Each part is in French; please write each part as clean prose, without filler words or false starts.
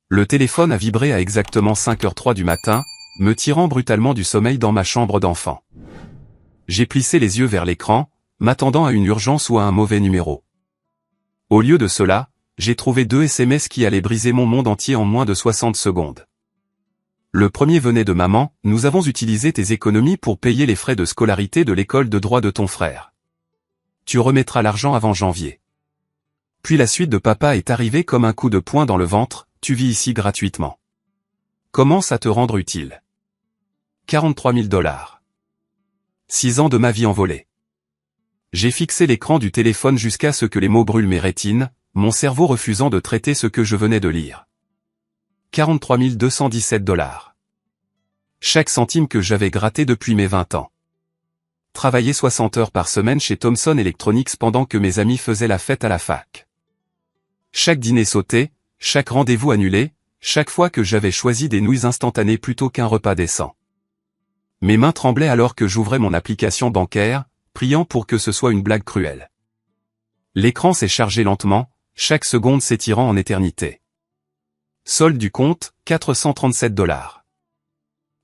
Le téléphone a vibré à exactement 5h03 du matin, me tirant brutalement du sommeil dans ma chambre d'enfant. J'ai plissé les yeux vers l'écran, m'attendant à une urgence ou à un mauvais numéro. Au lieu de cela, j'ai trouvé 2 SMS qui allaient briser mon monde entier en moins de 60 secondes. Le premier venait de maman: nous avons utilisé tes économies pour payer les frais de scolarité de l'école de droit de ton frère. Tu remettras l'argent avant janvier. Puis la suite de papa est arrivée comme un coup de poing dans le ventre: tu vis ici gratuitement. Commence à te rendre utile. 43 000 $. 6 ans de ma vie envolée. J'ai fixé l'écran du téléphone jusqu'à ce que les mots brûlent mes rétines, mon cerveau refusant de traiter ce que je venais de lire. 43 217 $. Chaque centime que j'avais gratté depuis mes 20 ans. Travailler 60 heures par semaine chez Thomson Electronics pendant que mes amis faisaient la fête à la fac. Chaque dîner sauté, chaque rendez-vous annulé, chaque fois que j'avais choisi des nouilles instantanées plutôt qu'un repas décent. Mes mains tremblaient alors que j'ouvrais mon application bancaire, priant pour que ce soit une blague cruelle. L'écran s'est chargé lentement, chaque seconde s'étirant en éternité. Solde du compte, 437 $.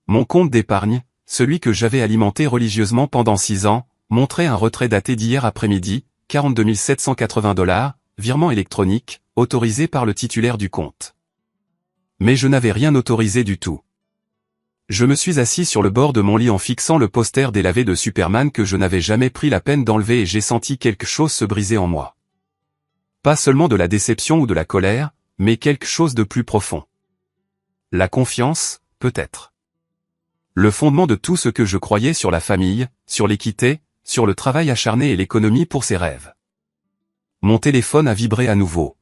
Mon compte d'épargne, celui que j'avais alimenté religieusement pendant 6 ans, montrait un retrait daté d'hier après-midi, 42 780 $, virement électronique, autorisé par le titulaire du compte. Mais je n'avais rien autorisé du tout. Je me suis assis sur le bord de mon lit en fixant le poster délavé de Superman que je n'avais jamais pris la peine d'enlever et j'ai senti quelque chose se briser en moi. Pas seulement de la déception ou de la colère, mais quelque chose de plus profond. La confiance, peut-être. Le fondement de tout ce que je croyais sur la famille, sur l'équité, sur le travail acharné et l'économie pour ses rêves. Mon téléphone a vibré à nouveau.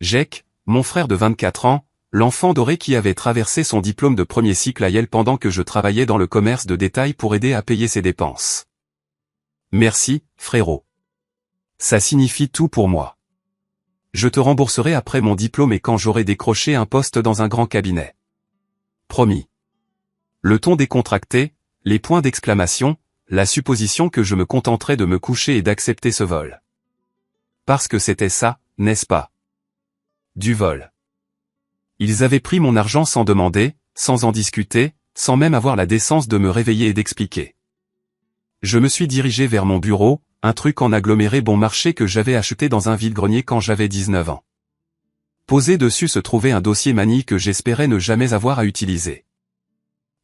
Jake, mon frère de 24 ans, l'enfant doré qui avait traversé son diplôme de premier cycle à Yale pendant que je travaillais dans le commerce de détail pour aider à payer ses dépenses. Merci, frérot. Ça signifie tout pour moi. Je te rembourserai après mon diplôme et quand j'aurai décroché un poste dans un grand cabinet. Promis. Le ton décontracté, les points d'exclamation, la supposition que je me contenterais de me coucher et d'accepter ce vol. Parce que c'était ça, n'est-ce pas? Du vol. Ils avaient pris mon argent sans demander, sans en discuter, sans même avoir la décence de me réveiller et d'expliquer. Je me suis dirigé vers mon bureau, un truc en aggloméré bon marché que j'avais acheté dans un vide-grenier quand j'avais 19 ans. Posé dessus se trouvait un dossier manille que j'espérais ne jamais avoir à utiliser.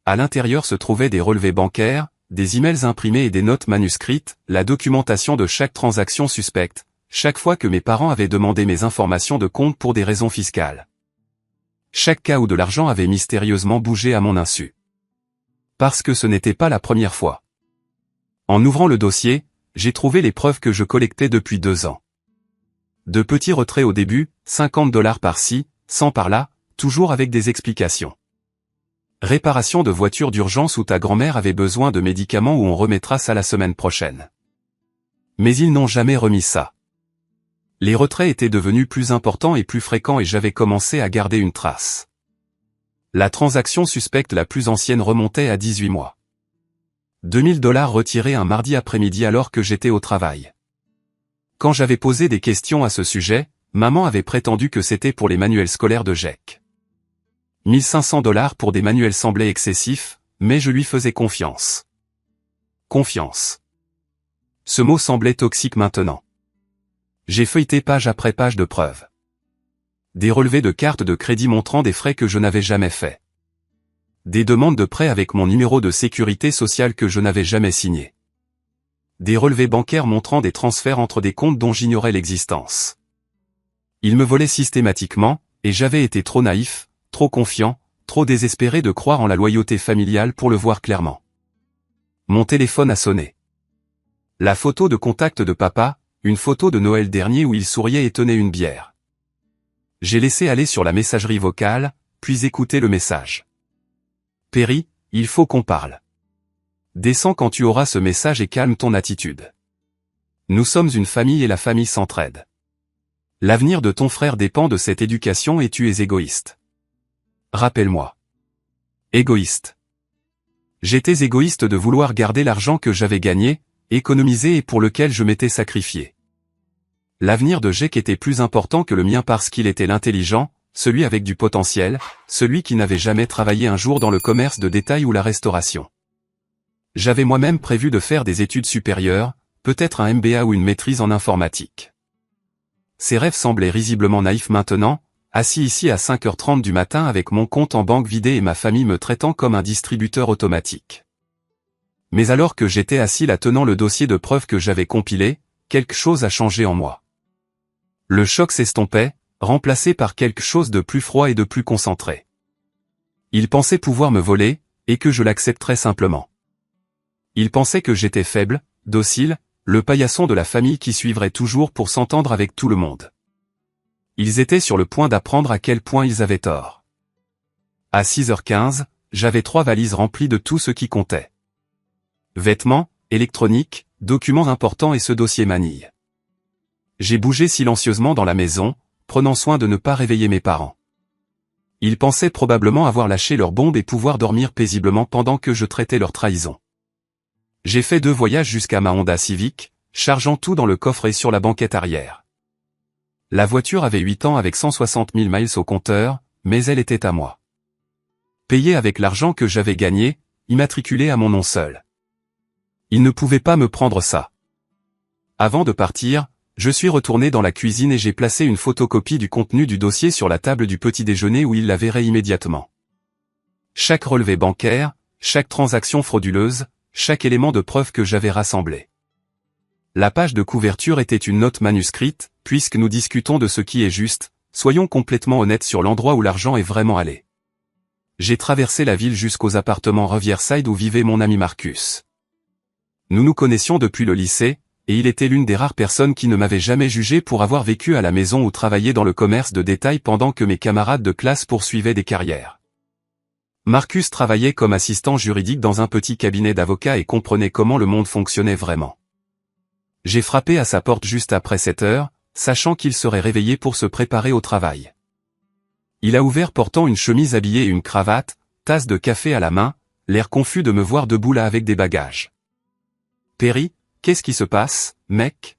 À l'intérieur se trouvaient des relevés bancaires, des emails imprimés et des notes manuscrites, la documentation de chaque transaction suspecte, chaque fois que mes parents avaient demandé mes informations de compte pour des raisons fiscales. Chaque cas où de l'argent avait mystérieusement bougé à mon insu. Parce que ce n'était pas la première fois. En ouvrant le dossier, j'ai trouvé les preuves que je collectais depuis 2 ans. De petits retraits au début, 50 $ par-ci, 100 par-là, toujours avec des explications. Réparation de voiture d'urgence où ta grand-mère avait besoin de médicaments où on remettra ça la semaine prochaine. Mais ils n'ont jamais remis ça. Les retraits étaient devenus plus importants et plus fréquents et j'avais commencé à garder une trace. La transaction suspecte la plus ancienne remontait à 18 mois. 2 000 $ retirés un mardi après-midi alors que j'étais au travail. Quand j'avais posé des questions à ce sujet, maman avait prétendu que c'était pour les manuels scolaires de Jake. 1 500 $ pour des manuels semblaient excessifs, mais je lui faisais confiance. Confiance. Ce mot semblait toxique maintenant. J'ai feuilleté page après page de preuves. Des relevés de cartes de crédit montrant des frais que je n'avais jamais faits. Des demandes de prêt avec mon numéro de sécurité sociale que je n'avais jamais signé. Des relevés bancaires montrant des transferts entre des comptes dont j'ignorais l'existence. Ils me volaient systématiquement, et j'avais été trop naïf, trop confiant, trop désespéré de croire en la loyauté familiale pour le voir clairement. Mon téléphone a sonné. La photo de contact de papa, une photo de Noël dernier où il souriait et tenait une bière. J'ai laissé aller sur la messagerie vocale, puis écouté le message. Perry, il faut qu'on parle. Descends quand tu auras ce message et calme ton attitude. Nous sommes une famille et la famille s'entraide. L'avenir de ton frère dépend de cette éducation et tu es égoïste. Rappelle-moi. Égoïste. J'étais égoïste de vouloir garder l'argent que j'avais gagné, économisé et pour lequel je m'étais sacrifié. L'avenir de Jake était plus important que le mien parce qu'il était l'intelligent, celui avec du potentiel, celui qui n'avait jamais travaillé un jour dans le commerce de détail ou la restauration. J'avais moi-même prévu de faire des études supérieures, peut-être un MBA ou une maîtrise en informatique. Ces rêves semblaient risiblement naïfs maintenant, assis ici à 5h30 du matin avec mon compte en banque vidé et ma famille me traitant comme un distributeur automatique. Mais alors que j'étais assis là tenant le dossier de preuves que j'avais compilé, quelque chose a changé en moi. Le choc s'estompait, remplacé par quelque chose de plus froid et de plus concentré. Il pensait pouvoir me voler, et que je l'accepterais simplement. Il pensait que j'étais faible, docile, le paillasson de la famille qui suivrait toujours pour s'entendre avec tout le monde. Ils étaient sur le point d'apprendre à quel point ils avaient tort. À 6h15, j'avais 3 valises remplies de tout ce qui comptait. Vêtements, électronique, documents importants et ce dossier manille. J'ai bougé silencieusement dans la maison, prenant soin de ne pas réveiller mes parents. Ils pensaient probablement avoir lâché leur bombe et pouvoir dormir paisiblement pendant que je traitais leur trahison. J'ai fait 2 voyages jusqu'à ma Honda Civic, chargeant tout dans le coffret sur la banquette arrière. La voiture avait 8 ans avec 160 000 miles au compteur, mais elle était à moi. Payée avec l'argent que j'avais gagné, immatriculée à mon nom seul. Ils ne pouvaient pas me prendre ça. Avant de partir, je suis retourné dans la cuisine et j'ai placé une photocopie du contenu du dossier sur la table du petit déjeuner où ils la verraient immédiatement. Chaque relevé bancaire, chaque transaction frauduleuse, chaque élément de preuve que j'avais rassemblé. La page de couverture était une note manuscrite, puisque nous discutons de ce qui est juste, soyons complètement honnêtes sur l'endroit où l'argent est vraiment allé. J'ai traversé la ville jusqu'aux appartements Riverside où vivait mon ami Marcus. Nous nous connaissions depuis le lycée, et il était l'une des rares personnes qui ne m'avait jamais jugé pour avoir vécu à la maison ou travaillé dans le commerce de détail pendant que mes camarades de classe poursuivaient des carrières. Marcus travaillait comme assistant juridique dans un petit cabinet d'avocats et comprenait comment le monde fonctionnait vraiment. J'ai frappé à sa porte juste après 7 heures, sachant qu'il serait réveillé pour se préparer au travail. Il a ouvert portant une chemise habillée et une cravate, tasse de café à la main, l'air confus de me voir debout là avec des bagages. « Perry, qu'est-ce qui se passe, mec ?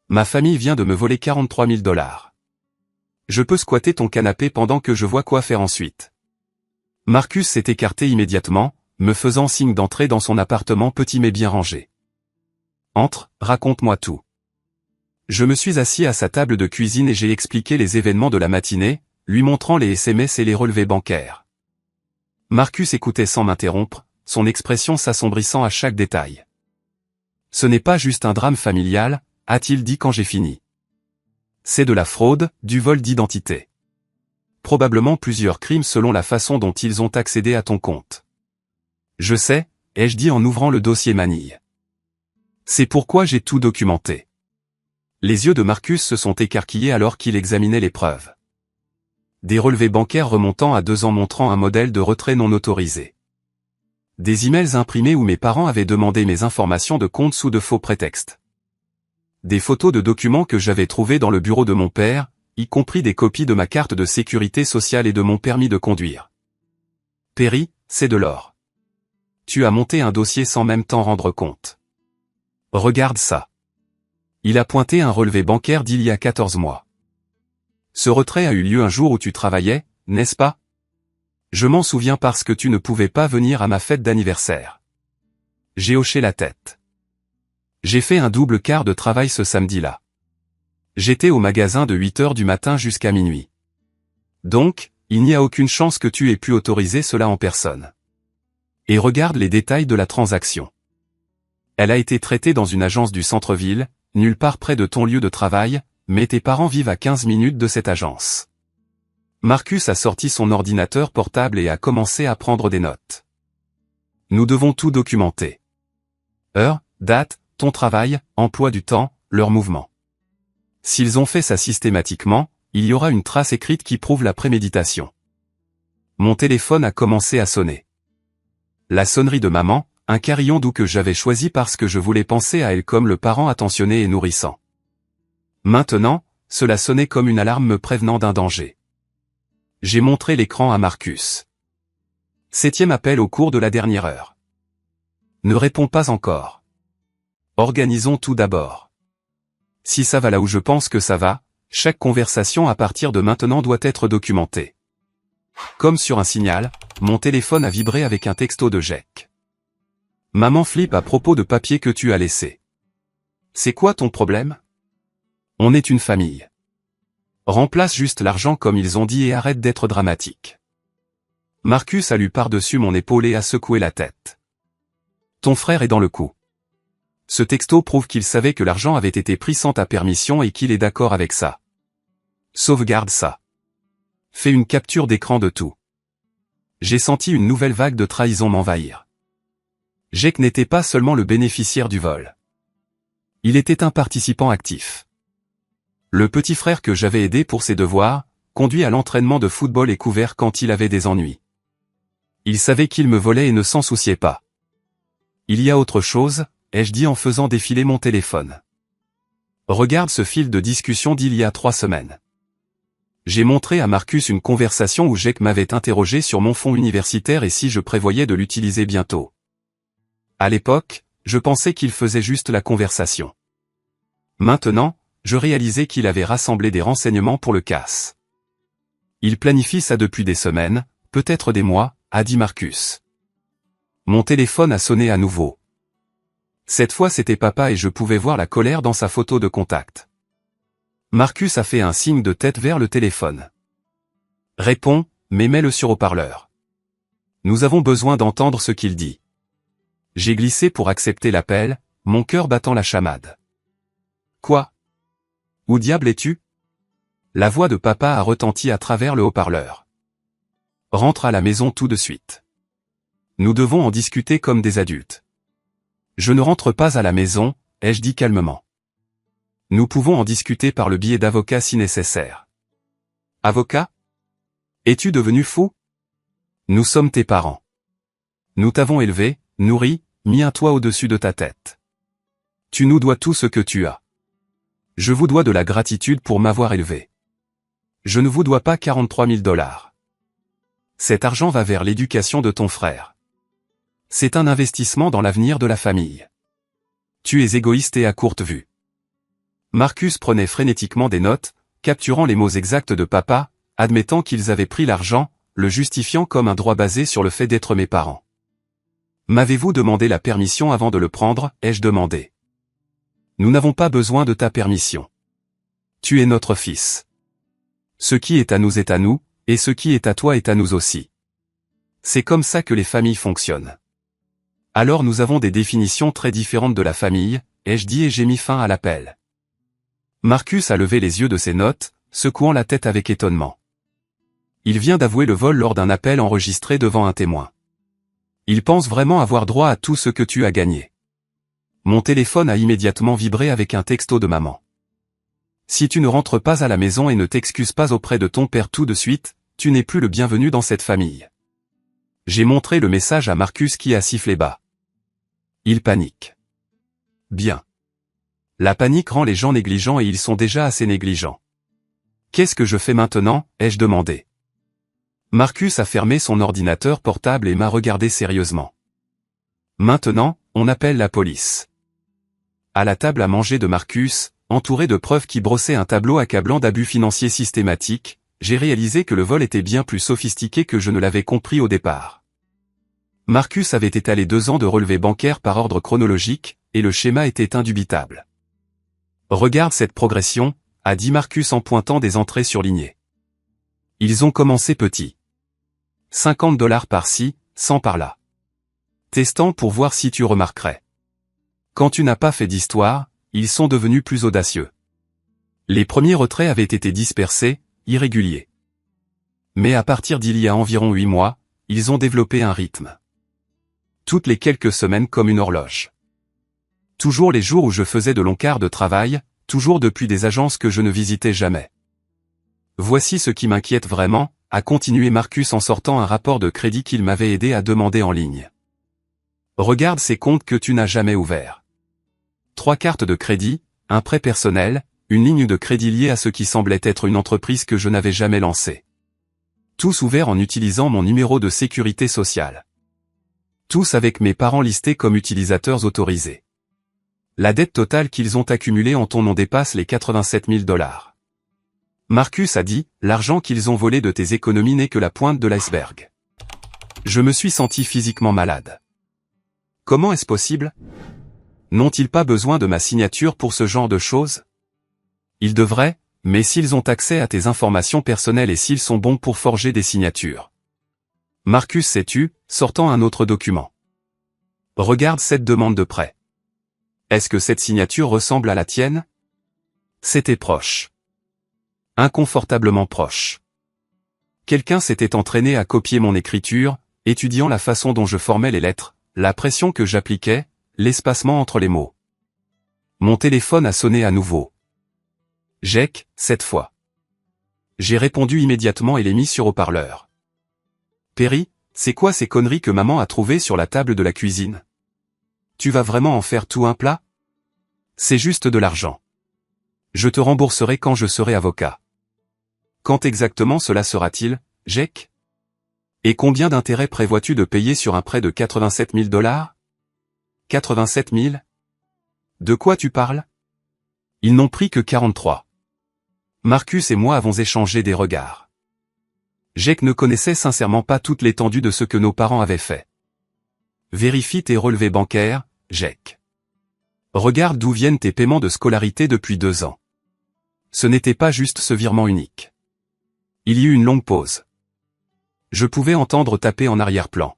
Ma famille vient de me voler 43 000 $. Je peux squatter ton canapé pendant que je vois quoi faire ensuite. » Marcus s'est écarté immédiatement, me faisant signe d'entrer dans son appartement petit mais bien rangé. « Entre, raconte-moi tout. » Je me suis assis à sa table de cuisine et j'ai expliqué les événements de la matinée, lui montrant les SMS et les relevés bancaires. Marcus écoutait sans m'interrompre, son expression s'assombrissant à chaque détail. « Ce n'est pas juste un drame familial, a-t-il dit quand j'ai fini. C'est de la fraude, du vol d'identité. Probablement plusieurs crimes selon la façon dont ils ont accédé à ton compte. » Je sais, ai-je dit en ouvrant le dossier manille. C'est pourquoi j'ai tout documenté. Les yeux de Marcus se sont écarquillés alors qu'il examinait les preuves. Des relevés bancaires remontant à 2 ans montrant un modèle de retrait non autorisé. Des emails imprimés où mes parents avaient demandé mes informations de compte sous de faux prétextes. Des photos de documents que j'avais trouvés dans le bureau de mon père, y compris des copies de ma carte de sécurité sociale et de mon permis de conduire. Perry, c'est de l'or. Tu as monté un dossier sans même t'en rendre compte. Regarde ça. Il a pointé un relevé bancaire d'il y a 14 mois. Ce retrait a eu lieu un jour où tu travaillais, n'est-ce pas? Je m'en souviens parce que tu ne pouvais pas venir à ma fête d'anniversaire. J'ai hoché la tête. J'ai fait un double quart de travail ce samedi-là. J'étais au magasin de 8 heures du matin jusqu'à minuit. Donc, il n'y a aucune chance que tu aies pu autoriser cela en personne. Et regarde les détails de la transaction. Elle a été traitée dans une agence du centre-ville, nulle part près de ton lieu de travail, mais tes parents vivent à 15 minutes de cette agence. Marcus a sorti son ordinateur portable et a commencé à prendre des notes. Nous devons tout documenter. Heure, date, ton travail, emploi du temps, leurs mouvements. S'ils ont fait ça systématiquement, il y aura une trace écrite qui prouve la préméditation. Mon téléphone a commencé à sonner. La sonnerie de maman, un carillon doux que j'avais choisi parce que je voulais penser à elle comme le parent attentionné et nourrissant. Maintenant, cela sonnait comme une alarme me prévenant d'un danger. J'ai montré l'écran à Marcus. 7e appel au cours de la dernière heure. Ne réponds pas encore. Organisons tout d'abord. Si ça va là où je pense que ça va, Chaque conversation à partir de maintenant doit être documentée. Comme sur un signal, mon téléphone a vibré avec un texto de Jake. Maman flippe à propos de papier que tu as laissé. C'est quoi ton problème? On est une famille. Remplace juste l'argent comme ils ont dit et arrête d'être dramatique. Marcus a lu par-dessus mon épaule et a secoué la tête. Ton frère est dans le coup. Ce texto prouve qu'il savait que l'argent avait été pris sans ta permission et qu'il est d'accord avec ça. Sauvegarde ça. Fais une capture d'écran de tout. J'ai senti une nouvelle vague de trahison m'envahir. Jake n'était pas seulement le bénéficiaire du vol. Il était un participant actif. Le petit frère que j'avais aidé pour ses devoirs, conduit à l'entraînement de football et couvert quand il avait des ennuis. Il savait qu'il me volait et ne s'en souciait pas. Il y a autre chose, ai-je dit en faisant défiler mon téléphone. Regarde ce fil de discussion d'il y a 3 semaines. J'ai montré à Marcus une conversation où Jake m'avait interrogé sur mon fonds universitaire et si je prévoyais de l'utiliser bientôt. À l'époque, je pensais qu'il faisait juste la conversation. Maintenant, je réalisais qu'il avait rassemblé des renseignements pour le casse. Il planifie ça depuis des semaines, peut-être des mois, a dit Marcus. Mon téléphone a sonné à nouveau. Cette fois c'était papa et je pouvais voir la colère dans sa photo de contact. Marcus a fait un signe de tête vers le téléphone. Réponds, mais mets-le sur haut-parleur. Nous avons besoin d'entendre ce qu'il dit. J'ai glissé pour accepter l'appel, mon cœur battant la chamade. Quoi? Où diable es-tu? La voix de papa a retenti à travers le haut-parleur. Rentre à la maison tout de suite. Nous devons en discuter comme des adultes. Je ne rentre pas à la maison, ai-je dit calmement. Nous pouvons en discuter par le biais d'avocats si nécessaire. Avocat? Es-tu devenu fou? Nous sommes tes parents. Nous t'avons élevé, nourri, mis un toit au-dessus de ta tête. Tu nous dois tout ce que tu as. Je vous dois de la gratitude pour m'avoir élevé. Je ne vous dois pas 43 000 $. Cet argent va vers l'éducation de ton frère. C'est un investissement dans l'avenir de la famille. Tu es égoïste et à courte vue. Marcus prenait frénétiquement des notes, capturant les mots exacts de papa, admettant qu'ils avaient pris l'argent, le justifiant comme un droit basé sur le fait d'être mes parents. M'avez-vous demandé la permission avant de le prendre, ai-je demandé. Nous n'avons pas besoin de ta permission. Tu es notre fils. Ce qui est à nous, et ce qui est à toi est à nous aussi. C'est comme ça que les familles fonctionnent. Alors nous avons des définitions très différentes de la famille, ai-je dit et j'ai mis fin à l'appel. Marcus a levé les yeux de ses notes, secouant la tête avec étonnement. Il vient d'avouer le vol lors d'un appel enregistré devant un témoin. Il pense vraiment avoir droit à tout ce que tu as gagné. Mon téléphone a immédiatement vibré avec un texto de maman. Si tu ne rentres pas à la maison et ne t'excuses pas auprès de ton père tout de suite, tu n'es plus le bienvenu dans cette famille. J'ai montré le message à Marcus qui a sifflé bas. Il panique. Bien. La panique rend les gens négligents et ils sont déjà assez négligents. Qu'est-ce que je fais maintenant, ai-je demandé. Marcus a fermé son ordinateur portable et m'a regardé sérieusement. Maintenant, on appelle la police. À la table à manger de Marcus, entouré de preuves qui brossaient un tableau accablant d'abus financiers systématiques, j'ai réalisé que le vol était bien plus sophistiqué que je ne l'avais compris au départ. Marcus avait étalé 2 ans de relevés bancaires par ordre chronologique, et le schéma était indubitable. Regarde cette progression, a dit Marcus en pointant des entrées surlignées. Ils ont commencé petits. 50 $ par-ci, 100 par-là. Testant pour voir si tu remarquerais. Quand tu n'as pas fait d'histoire, ils sont devenus plus audacieux. Les premiers retraits avaient été dispersés, irréguliers. Mais à partir d'il y a environ 8 mois, ils ont développé un rythme. Toutes les quelques semaines comme une horloge. Toujours les jours où je faisais de longs quarts de travail, toujours depuis des agences que je ne visitais jamais. Voici ce qui m'inquiète vraiment, a continué Marcus en sortant un rapport de crédit qu'il m'avait aidé à demander en ligne. Regarde ces comptes que tu n'as jamais ouverts. 3 cartes de crédit, un prêt personnel, une ligne de crédit liée à ce qui semblait être une entreprise que je n'avais jamais lancée. Tous ouverts en utilisant mon numéro de sécurité sociale. Tous avec mes parents listés comme utilisateurs autorisés. La dette totale qu'ils ont accumulée en ton nom dépasse les 87 000 $. Marcus a dit, l'argent qu'ils ont volé de tes économies n'est que la pointe de l'iceberg. Je me suis senti physiquement malade. Comment est-ce possible? N'ont-ils pas besoin de ma signature pour ce genre de choses? Ils devraient, mais s'ils ont accès à tes informations personnelles et s'ils sont bons pour forger des signatures. Marcus s'est tu, sortant un autre document. Regarde cette demande de prêt. Est-ce que cette signature ressemble à la tienne? C'était proche. Inconfortablement proche. Quelqu'un s'était entraîné à copier mon écriture, étudiant la façon dont je formais les lettres, la pression que j'appliquais, l'espacement entre les mots. Mon téléphone a sonné à nouveau. Jake, cette fois. J'ai répondu immédiatement et l'ai mis sur haut-parleur. Perry, c'est quoi ces conneries que maman a trouvées sur la table de la cuisine? Tu vas vraiment en faire tout un plat? C'est juste de l'argent. Je te rembourserai quand je serai avocat. Quand exactement cela sera-t-il, Jake? Et combien d'intérêts prévois-tu de payer sur un prêt de 87 000 $? 87 000? De quoi tu parles? Ils n'ont pris que 43. Marcus et moi avons échangé des regards. Jake ne connaissait sincèrement pas toute l'étendue de ce que nos parents avaient fait. Vérifie tes relevés bancaires, Jake. Regarde d'où viennent tes paiements de scolarité depuis 2 ans. Ce n'était pas juste ce virement unique. Il y eut une longue pause. Je pouvais entendre taper en arrière-plan.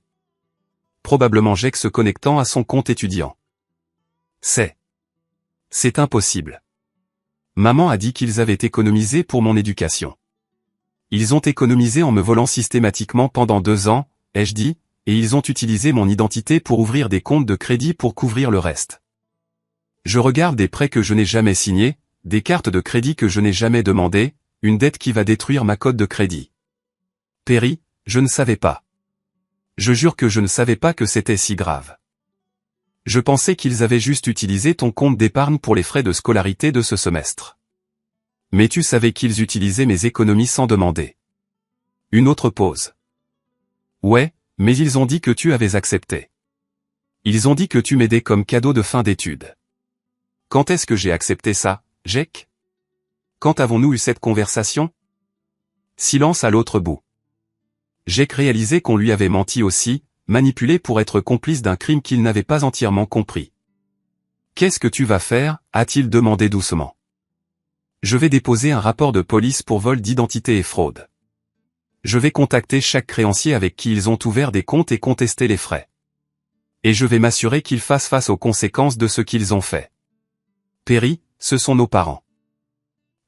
Probablement Jake se connectant à son compte étudiant. C'est impossible. Maman a dit qu'ils avaient économisé pour mon éducation. Ils ont économisé en me volant systématiquement pendant 2 ans, ai-je dit, et ils ont utilisé mon identité pour ouvrir des comptes de crédit pour couvrir le reste. Je regarde des prêts que je n'ai jamais signés, des cartes de crédit que je n'ai jamais demandées, une dette qui va détruire ma cote de crédit. Perry, je ne savais pas. Je jure que je ne savais pas que c'était si grave. Je pensais qu'ils avaient juste utilisé ton compte d'épargne pour les frais de scolarité de ce semestre. Mais tu savais qu'ils utilisaient mes économies sans demander. Une autre pause. Ouais, mais ils ont dit que tu avais accepté. Ils ont dit que tu m'aidais comme cadeau de fin d'études. Quand est-ce que j'ai accepté ça, Jake? Quand avons-nous eu cette conversation? Silence à l'autre bout. Jake réalisait qu'on lui avait menti aussi, manipulé pour être complice d'un crime qu'il n'avait pas entièrement compris. Qu'est-ce que tu vas faire? A-t-il demandé doucement. Je vais déposer un rapport de police pour vol d'identité et fraude. Je vais contacter chaque créancier avec qui ils ont ouvert des comptes et contester les frais. Et je vais m'assurer qu'ils fassent face aux conséquences de ce qu'ils ont fait. Perry, ce sont nos parents.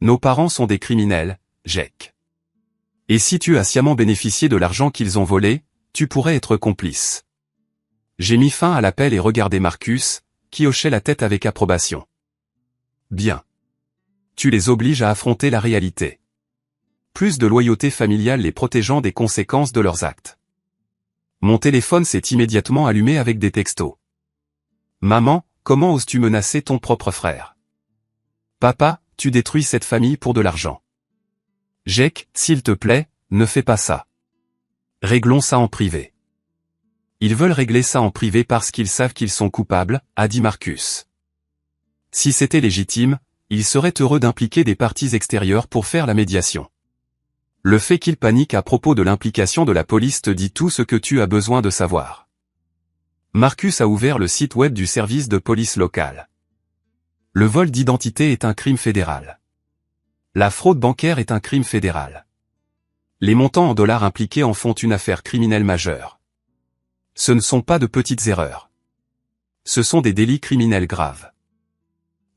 Nos parents sont des criminels, Jake. Et si tu as sciemment bénéficié de l'argent qu'ils ont volé, tu pourrais être complice. J'ai mis fin à l'appel et regardé Marcus, qui hochait la tête avec approbation. Bien. Tu les obliges à affronter la réalité. Plus de loyauté familiale les protégeant des conséquences de leurs actes. Mon téléphone s'est immédiatement allumé avec des textos. Maman, comment oses-tu menacer ton propre frère? Papa, tu détruis cette famille pour de l'argent. Jake, s'il te plaît, ne fais pas ça. Réglons ça en privé. Ils veulent régler ça en privé parce qu'ils savent qu'ils sont coupables, a dit Marcus. Si c'était légitime, ils seraient heureux d'impliquer des parties extérieures pour faire la médiation. Le fait qu'ils paniquent à propos de l'implication de la police te dit tout ce que tu as besoin de savoir. Marcus a ouvert le site web du service de police local. Le vol d'identité est un crime fédéral. La fraude bancaire est un crime fédéral. Les montants en dollars impliqués en font une affaire criminelle majeure. Ce ne sont pas de petites erreurs. Ce sont des délits criminels graves.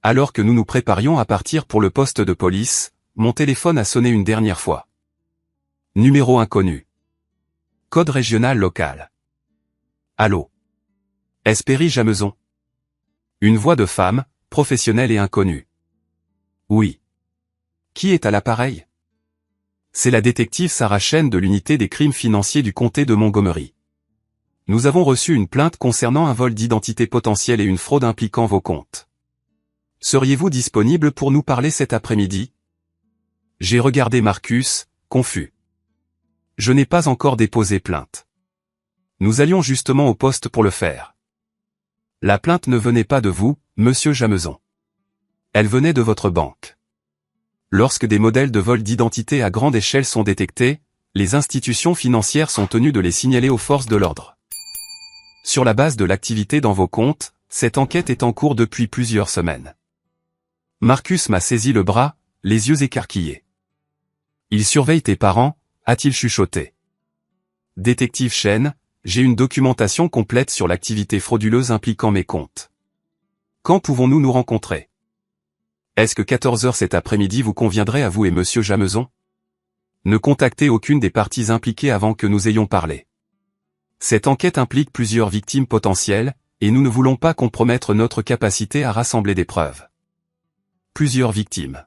Alors que nous nous préparions à partir pour le poste de police, mon téléphone a sonné une dernière fois. Numéro inconnu. Code régional local. Allô? Est-ce Perry Jameson? Une voix de femme, professionnelle et inconnue. Oui. Qui est à l'appareil? C'est la détective Sarah Chen de l'unité des crimes financiers du comté de Montgomery. Nous avons reçu une plainte concernant un vol d'identité potentiel et une fraude impliquant vos comptes. Seriez-vous disponible pour nous parler cet après-midi? J'ai regardé Marcus, confus. Je n'ai pas encore déposé plainte. Nous allions justement au poste pour le faire. La plainte ne venait pas de vous, monsieur Jameson. Elle venait de votre banque. Lorsque des modèles de vol d'identité à grande échelle sont détectés, les institutions financières sont tenues de les signaler aux forces de l'ordre. Sur la base de l'activité dans vos comptes, cette enquête est en cours depuis plusieurs semaines. Marcus m'a saisi le bras, les yeux écarquillés. Il surveille tes parents, a-t-il chuchoté. Détective Chen, j'ai une documentation complète sur l'activité frauduleuse impliquant mes comptes. Quand pouvons-nous nous rencontrer? Est-ce que 14 h cet après-midi vous conviendrait à vous et monsieur Jameson? Ne contactez aucune des parties impliquées avant que nous ayons parlé. Cette enquête implique plusieurs victimes potentielles, et nous ne voulons pas compromettre notre capacité à rassembler des preuves. Plusieurs victimes.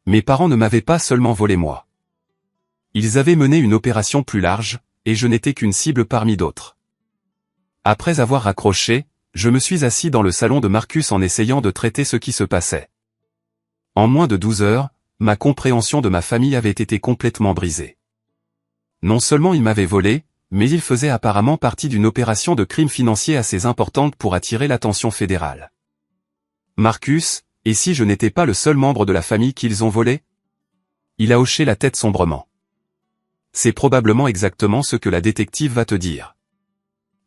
Mes parents ne m'avaient pas seulement volé moi. Ils avaient mené une opération plus large, et je n'étais qu'une cible parmi d'autres. Après avoir raccroché, je me suis assis dans le salon de Marcus en essayant de traiter ce qui se passait. En moins de 12 heures, ma compréhension de ma famille avait été complètement brisée. Non seulement il m'avait volé, mais il faisait apparemment partie d'une opération de crime financier assez importante pour attirer l'attention fédérale. Marcus, et si je n'étais pas le seul membre de la famille qu'ils ont volé? Il a hoché la tête sombrement. C'est probablement exactement ce que la détective va te dire.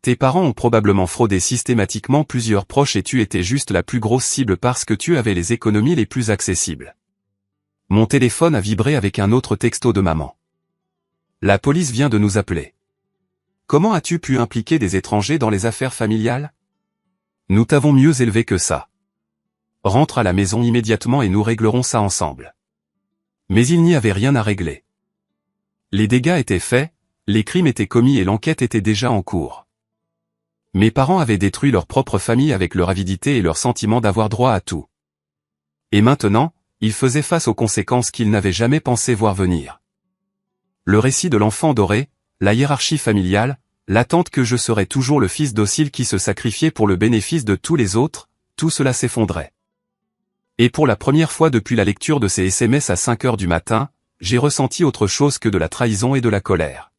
Tes parents ont probablement fraudé systématiquement plusieurs proches et tu étais juste la plus grosse cible parce que tu avais les économies les plus accessibles. Mon téléphone a vibré avec un autre texto de maman. La police vient de nous appeler. Comment as-tu pu impliquer des étrangers dans les affaires familiales? Nous t'avons mieux élevé que ça. Rentre à la maison immédiatement et nous réglerons ça ensemble. Mais il n'y avait rien à régler. Les dégâts étaient faits, les crimes étaient commis et l'enquête était déjà en cours. Mes parents avaient détruit leur propre famille avec leur avidité et leur sentiment d'avoir droit à tout. Et maintenant, ils faisaient face aux conséquences qu'ils n'avaient jamais pensé voir venir. Le récit de l'enfant doré, la hiérarchie familiale, l'attente que je serais toujours le fils docile qui se sacrifiait pour le bénéfice de tous les autres, tout cela s'effondrait. Et pour la première fois depuis la lecture de ces SMS à 5 h du matin, j'ai ressenti autre chose que de la trahison et de la colère.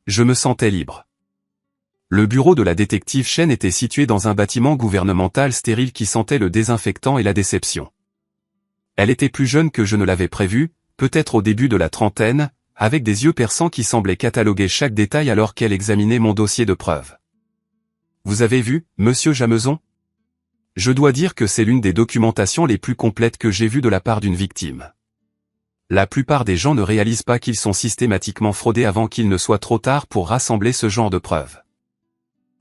Je me sentais libre. Le bureau de la détective Chen était situé dans un bâtiment gouvernemental stérile qui sentait le désinfectant et la déception. Elle était plus jeune que je ne l'avais prévu, peut-être au début de la trentaine, avec des yeux perçants qui semblaient cataloguer chaque détail alors qu'elle examinait mon dossier de preuves. Vous avez vu, monsieur Jameson? Je dois dire que c'est l'une des documentations les plus complètes que j'ai vues de la part d'une victime. La plupart des gens ne réalisent pas qu'ils sont systématiquement fraudés avant qu'il ne soit trop tard pour rassembler ce genre de preuves.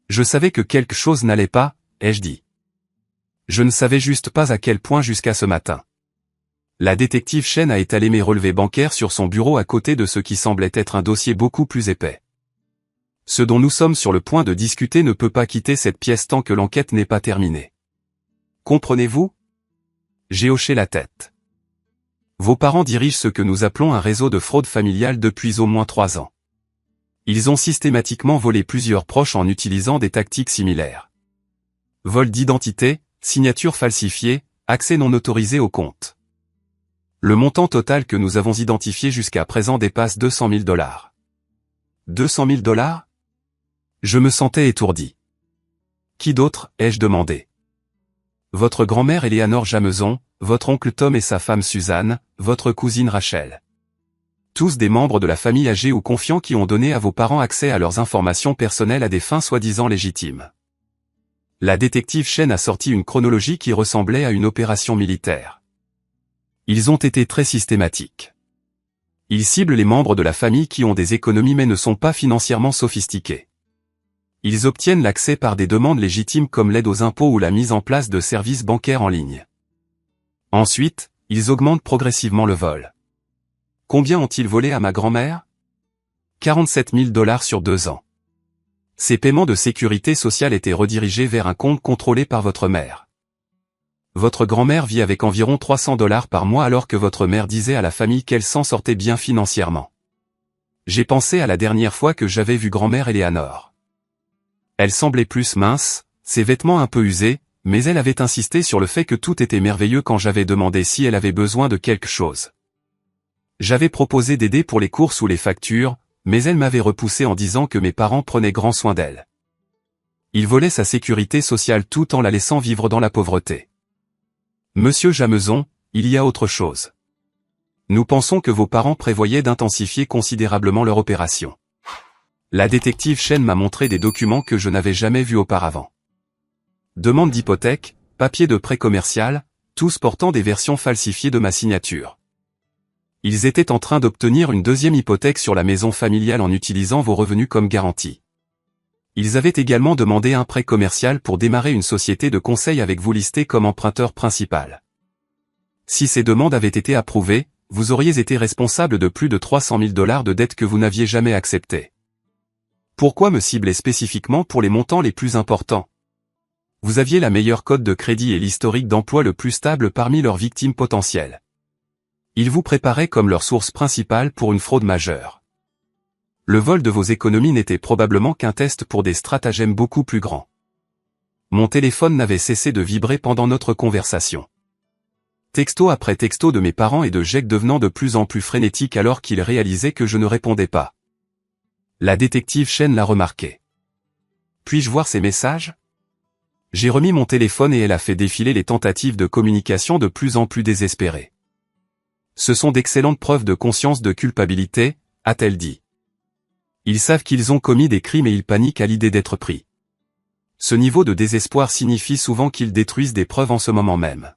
Je savais que quelque chose n'allait pas, ai-je dit. Je ne savais juste pas à quel point jusqu'à ce matin. La détective Chen a étalé mes relevés bancaires sur son bureau à côté de ce qui semblait être un dossier beaucoup plus épais. Ce dont nous sommes sur le point de discuter ne peut pas quitter cette pièce tant que l'enquête n'est pas terminée. Comprenez-vous? J'ai hoché la tête. Vos parents dirigent ce que nous appelons un réseau de fraude familiale depuis au moins 3 ans. Ils ont systématiquement volé plusieurs proches en utilisant des tactiques similaires. Vol d'identité, signature falsifiée, accès non autorisé au compte. Le montant total que nous avons identifié jusqu'à présent dépasse 200 000 $. 200 000 $? Je me sentais étourdi. Qui d'autre, ai-je demandé. Votre grand-mère Eleanor Jameson, votre oncle Tom et sa femme Suzanne, votre cousine Rachel. Tous des membres de la famille âgés ou confiants qui ont donné à vos parents accès à leurs informations personnelles à des fins soi-disant légitimes. La détective Chen a sorti une chronologie qui ressemblait à une opération militaire. Ils ont été très systématiques. Ils ciblent les membres de la famille qui ont des économies mais ne sont pas financièrement sophistiqués. Ils obtiennent l'accès par des demandes légitimes comme l'aide aux impôts ou la mise en place de services bancaires en ligne. Ensuite, ils augmentent progressivement le vol. Combien ont-ils volé à ma grand-mère? 47 000 $ sur 2 ans. Ces paiements de sécurité sociale étaient redirigés vers un compte contrôlé par votre mère. Votre grand-mère vit avec environ 300 $ par mois alors que votre mère disait à la famille qu'elle s'en sortait bien financièrement. J'ai pensé à la dernière fois que j'avais vu grand-mère Eleanor. Elle semblait plus mince, ses vêtements un peu usés, mais elle avait insisté sur le fait que tout était merveilleux quand j'avais demandé si elle avait besoin de quelque chose. J'avais proposé d'aider pour les courses ou les factures, mais elle m'avait repoussé en disant que mes parents prenaient grand soin d'elle. Ils volaient sa sécurité sociale tout en la laissant vivre dans la pauvreté. Monsieur Jameson, il y a autre chose. Nous pensons que vos parents prévoyaient d'intensifier considérablement leur opération. La détective Chen m'a montré des documents que je n'avais jamais vus auparavant. Demande d'hypothèque, papier de prêt commercial, tous portant des versions falsifiées de ma signature. Ils étaient en train d'obtenir une deuxième hypothèque sur la maison familiale en utilisant vos revenus comme garantie. Ils avaient également demandé un prêt commercial pour démarrer une société de conseil avec vous listé comme emprunteur principal. Si ces demandes avaient été approuvées, vous auriez été responsable de plus de 300 000 $ de dettes que vous n'aviez jamais acceptées. Pourquoi me cibler spécifiquement pour les montants les plus importants? Vous aviez la meilleure cote de crédit et l'historique d'emploi le plus stable parmi leurs victimes potentielles. Ils vous préparaient comme leur source principale pour une fraude majeure. Le vol de vos économies n'était probablement qu'un test pour des stratagèmes beaucoup plus grands. Mon téléphone n'avait cessé de vibrer pendant notre conversation. Texto après texto de mes parents et de Jake devenant de plus en plus frénétique alors qu'ils réalisaient que je ne répondais pas. La détective Chen l'a remarqué. Puis-je voir ces messages? J'ai remis mon téléphone et elle a fait défiler les tentatives de communication de plus en plus désespérées. Ce sont d'excellentes preuves de conscience de culpabilité, a-t-elle dit. Ils savent qu'ils ont commis des crimes et ils paniquent à l'idée d'être pris. Ce niveau de désespoir signifie souvent qu'ils détruisent des preuves en ce moment même.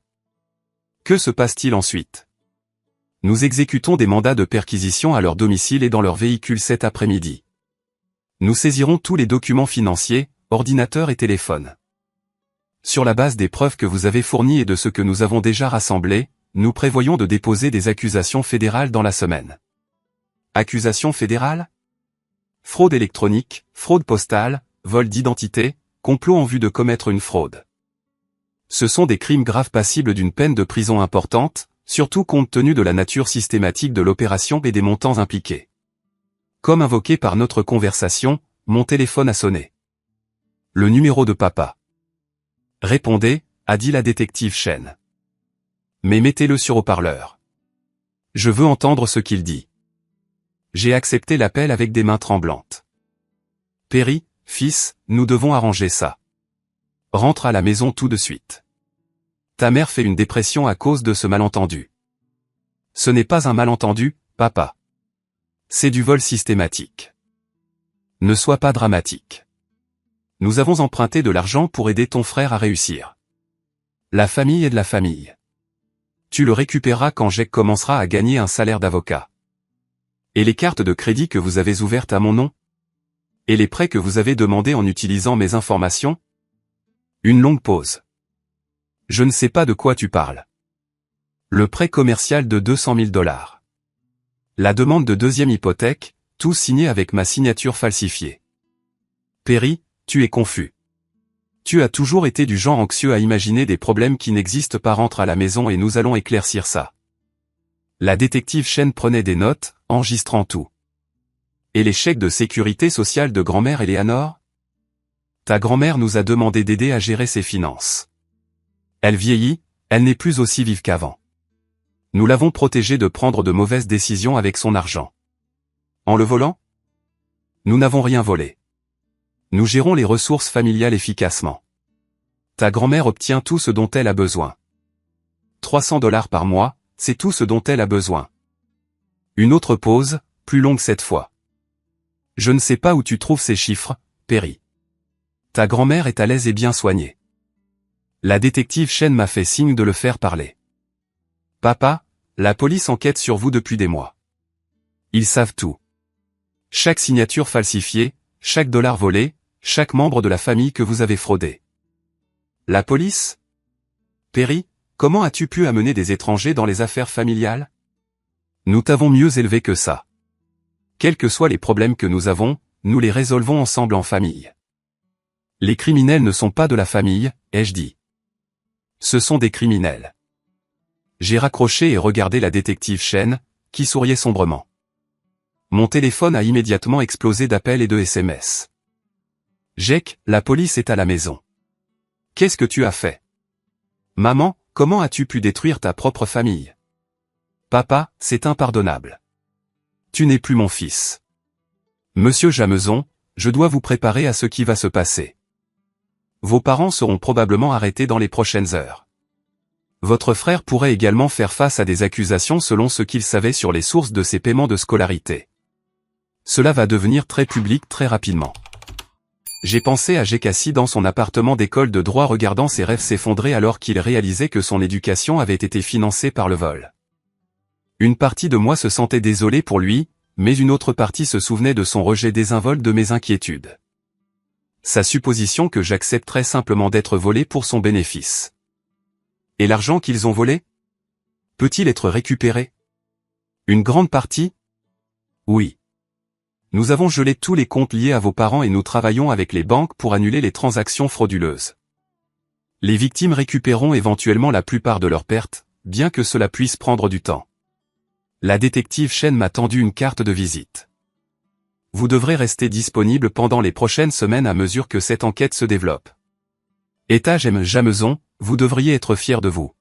Que se passe-t-il ensuite? Nous exécutons des mandats de perquisition à leur domicile et dans leur véhicule cet après-midi. Nous saisirons tous les documents financiers, ordinateurs et téléphones. Sur la base des preuves que vous avez fournies et de ce que nous avons déjà rassemblé, nous prévoyons de déposer des accusations fédérales dans la semaine. Accusations fédérales? Fraude électronique, fraude postale, vol d'identité, complot en vue de commettre une fraude. Ce sont des crimes graves passibles d'une peine de prison importante, surtout compte tenu de la nature systématique de l'opération et des montants impliqués. Comme invoqué par notre conversation, mon téléphone a sonné. Le numéro de papa. Répondez, a dit la détective Chen. Mais mettez-le sur haut-parleur. Je veux entendre ce qu'il dit. J'ai accepté l'appel avec des mains tremblantes. Perry, fils, nous devons arranger ça. Rentre à la maison tout de suite. Ta mère fait une dépression à cause de ce malentendu. Ce n'est pas un malentendu, papa. C'est du vol systématique. Ne sois pas dramatique. Nous avons emprunté de l'argent pour aider ton frère à réussir. La famille est de la famille. Tu le récupéreras quand Jake commencera à gagner un salaire d'avocat. Et les cartes de crédit que vous avez ouvertes à mon nom? Et les prêts que vous avez demandés en utilisant mes informations? Une longue pause. Je ne sais pas de quoi tu parles. Le prêt commercial de 200 000 $. La demande de deuxième hypothèque, tout signé avec ma signature falsifiée. Perry, tu es confus. Tu as toujours été du genre anxieux à imaginer des problèmes qui n'existent pas. Rentre à la maison et nous allons éclaircir ça. La détective Chen prenait des notes, enregistrant tout. Et les chèques de sécurité sociale de grand-mère Eleanor? Ta grand-mère nous a demandé d'aider à gérer ses finances. Elle vieillit, elle n'est plus aussi vive qu'avant. Nous l'avons protégée de prendre de mauvaises décisions avec son argent. En le volant? Nous n'avons rien volé. Nous gérons les ressources familiales efficacement. Ta grand-mère obtient tout ce dont elle a besoin. 300 $ par mois, c'est tout ce dont elle a besoin. Une autre pause, plus longue cette fois. Je ne sais pas où tu trouves ces chiffres, Perry. Ta grand-mère est à l'aise et bien soignée. La détective Chen m'a fait signe de le faire parler. Papa, la police enquête sur vous depuis des mois. Ils savent tout. Chaque signature falsifiée, chaque dollar volé, chaque membre de la famille que vous avez fraudé. La police? Perry, comment as-tu pu amener des étrangers dans les affaires familiales? Nous t'avons mieux élevé que ça. Quels que soient les problèmes que nous avons, nous les résolvons ensemble en famille. Les criminels ne sont pas de la famille, ai-je dit. Ce sont des criminels. J'ai raccroché et regardé la détective Chen, qui souriait sombrement. Mon téléphone a immédiatement explosé d'appels et de SMS. Jake, la police est à la maison. Qu'est-ce que tu as fait? Maman, comment as-tu pu détruire ta propre famille? Papa, c'est impardonnable. Tu n'es plus mon fils. Monsieur Jameson, je dois vous préparer à ce qui va se passer. Vos parents seront probablement arrêtés dans les prochaines heures. Votre frère pourrait également faire face à des accusations selon ce qu'il savait sur les sources de ses paiements de scolarité. Cela va devenir très public très rapidement. J'ai pensé à Jake assis dans son appartement d'école de droit regardant ses rêves s'effondrer alors qu'il réalisait que son éducation avait été financée par le vol. Une partie de moi se sentait désolé pour lui, mais une autre partie se souvenait de son rejet désinvolte de mes inquiétudes. Sa supposition que j'accepterais simplement d'être volé pour son bénéfice. Et l'argent qu'ils ont volé? Peut-il être récupéré? Une grande partie? Oui. Nous avons gelé tous les comptes liés à vos parents et nous travaillons avec les banques pour annuler les transactions frauduleuses. Les victimes récupéreront éventuellement la plupart de leurs pertes, bien que cela puisse prendre du temps. La détective Chen m'a tendu une carte de visite. Vous devrez rester disponible pendant les prochaines semaines à mesure que cette enquête se développe. Etage M. Jameson, vous devriez être fier de vous.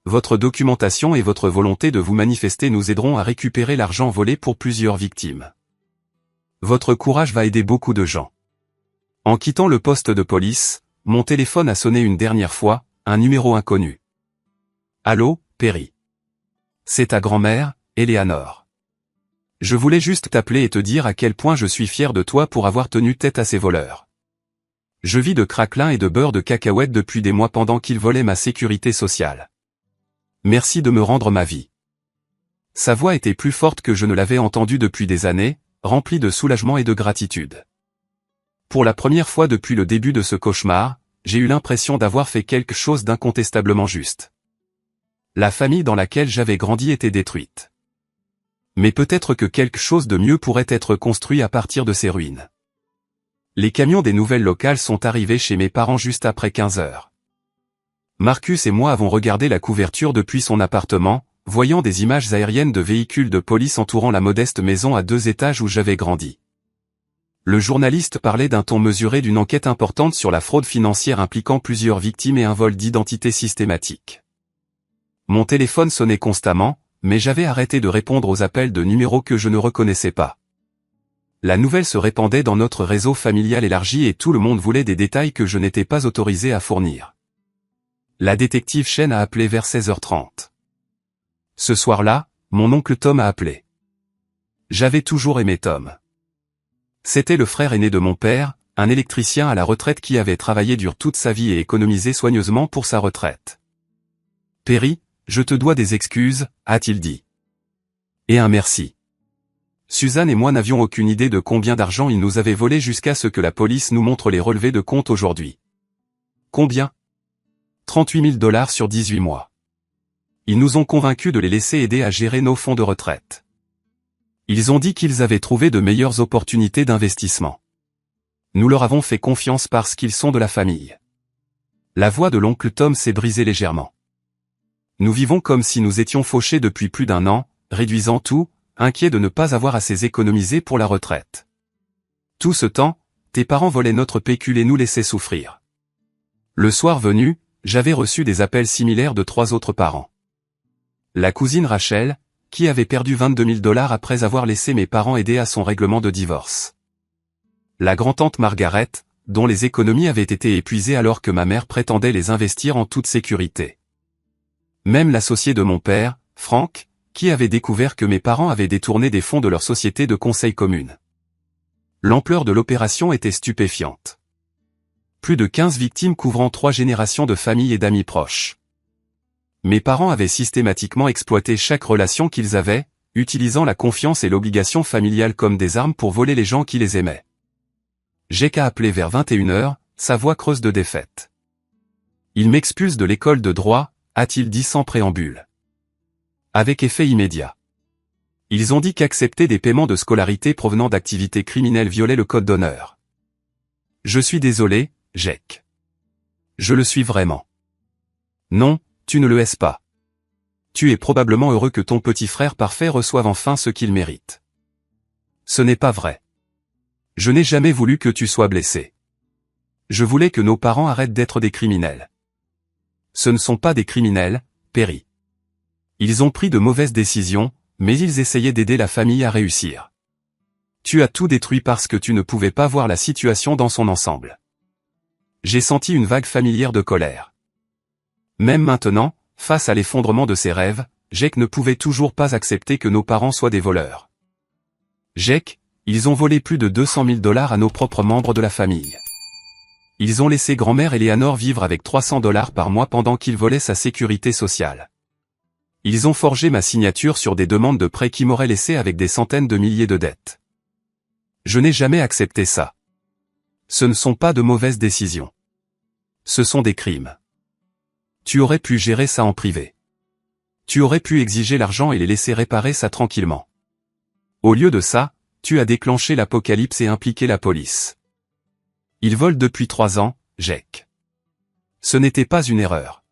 Votre documentation et votre volonté de vous manifester nous aideront à récupérer l'argent volé pour plusieurs victimes. Votre courage va aider beaucoup de gens. En quittant le poste de police, mon téléphone a sonné une dernière fois, un numéro inconnu. Allô, Perry. C'est ta grand-mère, Eleanor. Je voulais juste t'appeler et te dire à quel point je suis fier de toi pour avoir tenu tête à ces voleurs. Je vis de craquelin et de beurre de cacahuète depuis des mois pendant qu'ils volaient ma sécurité sociale. Merci de me rendre ma vie. Sa voix était plus forte que je ne l'avais entendue depuis des années, remplie de soulagement et de gratitude. Pour la première fois depuis le début de ce cauchemar, j'ai eu l'impression d'avoir fait quelque chose d'incontestablement juste. La famille dans laquelle j'avais grandi était détruite. Mais peut-être que quelque chose de mieux pourrait être construit à partir de ces ruines. Les camions des nouvelles locales sont arrivés chez mes parents juste après 15 heures. Marcus et moi avons regardé la couverture depuis son appartement, voyant des images aériennes de véhicules de police entourant la modeste maison à 2 étages où j'avais grandi. Le journaliste parlait d'un ton mesuré d'une enquête importante sur la fraude financière impliquant plusieurs victimes et un vol d'identité systématique. Mon téléphone sonnait constamment, mais j'avais arrêté de répondre aux appels de numéros que je ne reconnaissais pas. La nouvelle se répandait dans notre réseau familial élargi et tout le monde voulait des détails que je n'étais pas autorisé à fournir. La détective Chen a appelé vers 16h30. Ce soir-là, mon oncle Tom a appelé. J'avais toujours aimé Tom. C'était le frère aîné de mon père, un électricien à la retraite qui avait travaillé dur toute sa vie et économisé soigneusement pour sa retraite. Perry, je te dois des excuses, a-t-il dit. Et un merci. Suzanne et moi n'avions aucune idée de combien d'argent il nous avait volé jusqu'à ce que la police nous montre les relevés de compte aujourd'hui. Combien? 38 000 $ sur 18 mois. Ils nous ont convaincus de les laisser aider à gérer nos fonds de retraite. Ils ont dit qu'ils avaient trouvé de meilleures opportunités d'investissement. Nous leur avons fait confiance parce qu'ils sont de la famille. La voix de l'oncle Tom s'est brisée légèrement. Nous vivons comme si nous étions fauchés depuis plus d'1 an, réduisant tout, inquiets de ne pas avoir assez économisé pour la retraite. Tout ce temps, tes parents volaient notre pécule et nous laissaient souffrir. Le soir venu, j'avais reçu des appels similaires de 3 autres parents. La cousine Rachel, qui avait perdu 22 000 $ après avoir laissé mes parents aider à son règlement de divorce. La grand-tante Margaret, dont les économies avaient été épuisées alors que ma mère prétendait les investir en toute sécurité. Même l'associé de mon père, Frank, qui avait découvert que mes parents avaient détourné des fonds de leur société de conseil commune. L'ampleur de l'opération était stupéfiante. Plus de 15 victimes couvrant 3 générations de familles et d'amis proches. Mes parents avaient systématiquement exploité chaque relation qu'ils avaient, utilisant la confiance et l'obligation familiale comme des armes pour voler les gens qui les aimaient. Jake a appelé vers 21h, sa voix creuse de défaite. Il m'expulse de l'école de droit, a-t-il dit sans préambule. Avec effet immédiat. Ils ont dit qu'accepter des paiements de scolarité provenant d'activités criminelles violait le code d'honneur. Je suis désolé, Jake. Je le suis vraiment. Non, tu ne le es pas. Tu es probablement heureux que ton petit frère parfait reçoive enfin ce qu'il mérite. Ce n'est pas vrai. Je n'ai jamais voulu que tu sois blessé. Je voulais que nos parents arrêtent d'être des criminels. Ce ne sont pas des criminels, Perry. Ils ont pris de mauvaises décisions, mais ils essayaient d'aider la famille à réussir. Tu as tout détruit parce que tu ne pouvais pas voir la situation dans son ensemble. J'ai senti une vague familière de colère. Même maintenant, face à l'effondrement de ses rêves, Jake ne pouvait toujours pas accepter que nos parents soient des voleurs. Jake, ils ont volé plus de 200 000 $ à nos propres membres de la famille. Ils ont laissé grand-mère Eleanor vivre avec 300 $ par mois pendant qu'ils volaient sa sécurité sociale. Ils ont forgé ma signature sur des demandes de prêt qui m'auraient laissé avec des centaines de milliers de dettes. Je n'ai jamais accepté ça. Ce ne sont pas de mauvaises décisions. Ce sont des crimes. Tu aurais pu gérer ça en privé. Tu aurais pu exiger l'argent et les laisser réparer ça tranquillement. Au lieu de ça, tu as déclenché l'apocalypse et impliqué la police. Ils volent depuis 3 ans, Jake. Ce n'était pas une erreur.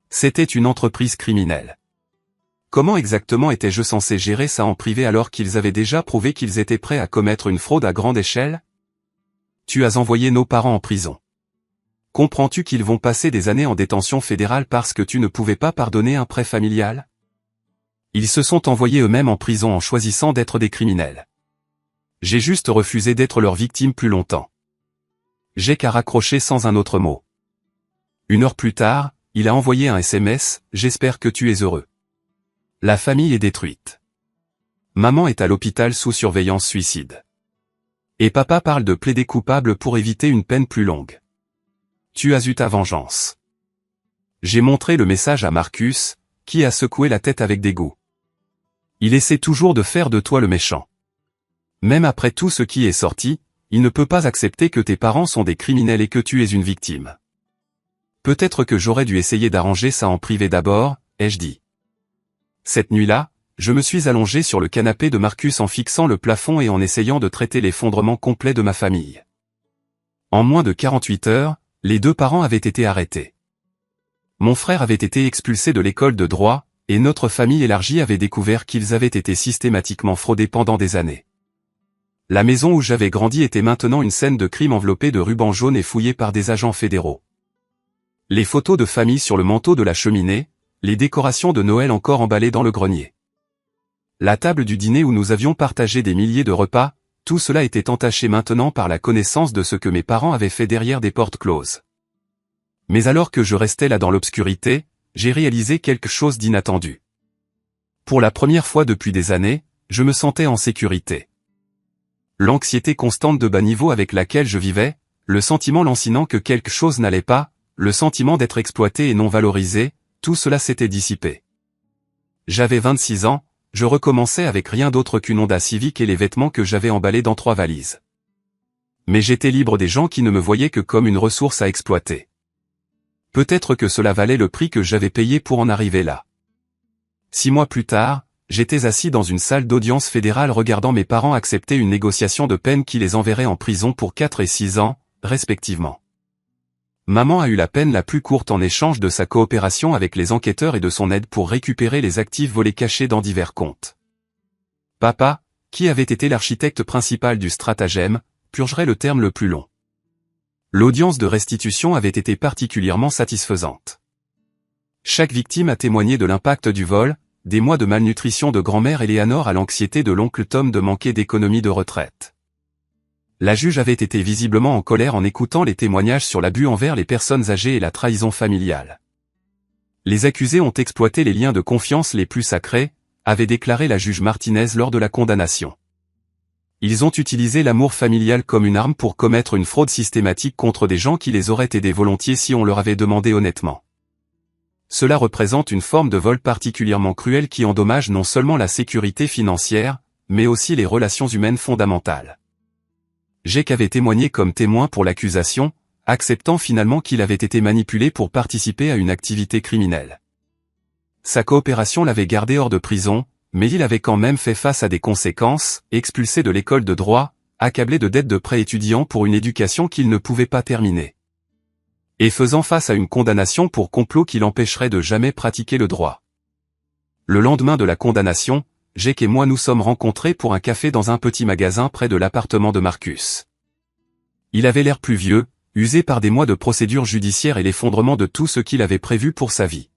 C'était une entreprise criminelle. Comment exactement étais-je censé gérer ça en privé alors qu'ils avaient déjà prouvé qu'ils étaient prêts à commettre une fraude à grande échelle? Tu as envoyé nos parents en prison. Comprends-tu qu'ils vont passer des années en détention fédérale parce que tu ne pouvais pas pardonner un prêt familial? Ils se sont envoyés eux-mêmes en prison en choisissant d'être des criminels. J'ai juste refusé d'être leur victime plus longtemps. Jake a raccroché sans un autre mot. 1 heure plus tard, il a envoyé un SMS, « J'espère que tu es heureux. La famille est détruite. Maman est à l'hôpital sous surveillance suicide. Et papa parle de plaider coupable pour éviter une peine plus longue. Tu as eu ta vengeance. » J'ai montré le message à Marcus, qui a secoué la tête avec dégoût. Il essaie toujours de faire de toi le méchant. Même après tout ce qui est sorti, il ne peut pas accepter que tes parents sont des criminels et que tu es une victime. Peut-être que j'aurais dû essayer d'arranger ça en privé d'abord, ai-je dit. Cette nuit-là, je me suis allongé sur le canapé de Marcus en fixant le plafond et en essayant de traiter l'effondrement complet de ma famille. En moins de 48 heures, les 2 parents avaient été arrêtés. Mon frère avait été expulsé de l'école de droit, et notre famille élargie avait découvert qu'ils avaient été systématiquement fraudés pendant des années. La maison où j'avais grandi était maintenant une scène de crime enveloppée de rubans jaunes et fouillée par des agents fédéraux. Les photos de famille sur le manteau de la cheminée, les décorations de Noël encore emballées dans le grenier. La table du dîner où nous avions partagé des milliers de repas, tout cela était entaché maintenant par la connaissance de ce que mes parents avaient fait derrière des portes closes. Mais alors que je restais là dans l'obscurité, j'ai réalisé quelque chose d'inattendu. Pour la première fois depuis des années, je me sentais en sécurité. L'anxiété constante de bas niveau avec laquelle je vivais, le sentiment lancinant que quelque chose n'allait pas, le sentiment d'être exploité et non valorisé, tout cela s'était dissipé. J'avais 26 ans, je recommençais avec rien d'autre qu'une Honda Civic et les vêtements que j'avais emballés dans 3 valises. Mais j'étais libre des gens qui ne me voyaient que comme une ressource à exploiter. Peut-être que cela valait le prix que j'avais payé pour en arriver là. 6 mois plus tard, j'étais assis dans une salle d'audience fédérale regardant mes parents accepter une négociation de peine qui les enverrait en prison pour 4 et 6 ans, respectivement. Maman a eu la peine la plus courte en échange de sa coopération avec les enquêteurs et de son aide pour récupérer les actifs volés cachés dans divers comptes. Papa, qui avait été l'architecte principal du stratagème, purgerait le terme le plus long. L'audience de restitution avait été particulièrement satisfaisante. Chaque victime a témoigné de l'impact du vol, des mois de malnutrition de grand-mère Eleanor à l'anxiété de l'oncle Tom de manquer d'économie de retraite. La juge avait été visiblement en colère en écoutant les témoignages sur l'abus envers les personnes âgées et la trahison familiale. Les accusés ont exploité les liens de confiance les plus sacrés, avait déclaré la juge Martinez lors de la condamnation. Ils ont utilisé l'amour familial comme une arme pour commettre une fraude systématique contre des gens qui les auraient aidés volontiers si on leur avait demandé honnêtement. Cela représente une forme de vol particulièrement cruel qui endommage non seulement la sécurité financière, mais aussi les relations humaines fondamentales. Jake avait témoigné comme témoin pour l'accusation, acceptant finalement qu'il avait été manipulé pour participer à une activité criminelle. Sa coopération l'avait gardé hors de prison, mais il avait quand même fait face à des conséquences, expulsé de l'école de droit, accablé de dettes de prêts étudiants pour une éducation qu'il ne pouvait pas terminer. Et faisant face à une condamnation pour complot qui l'empêcherait de jamais pratiquer le droit. Le lendemain de la condamnation, Jake et moi nous sommes rencontrés pour un café dans un petit magasin près de l'appartement de Marcus. Il avait l'air plus vieux, usé par des mois de procédures judiciaires et l'effondrement de tout ce qu'il avait prévu pour sa vie.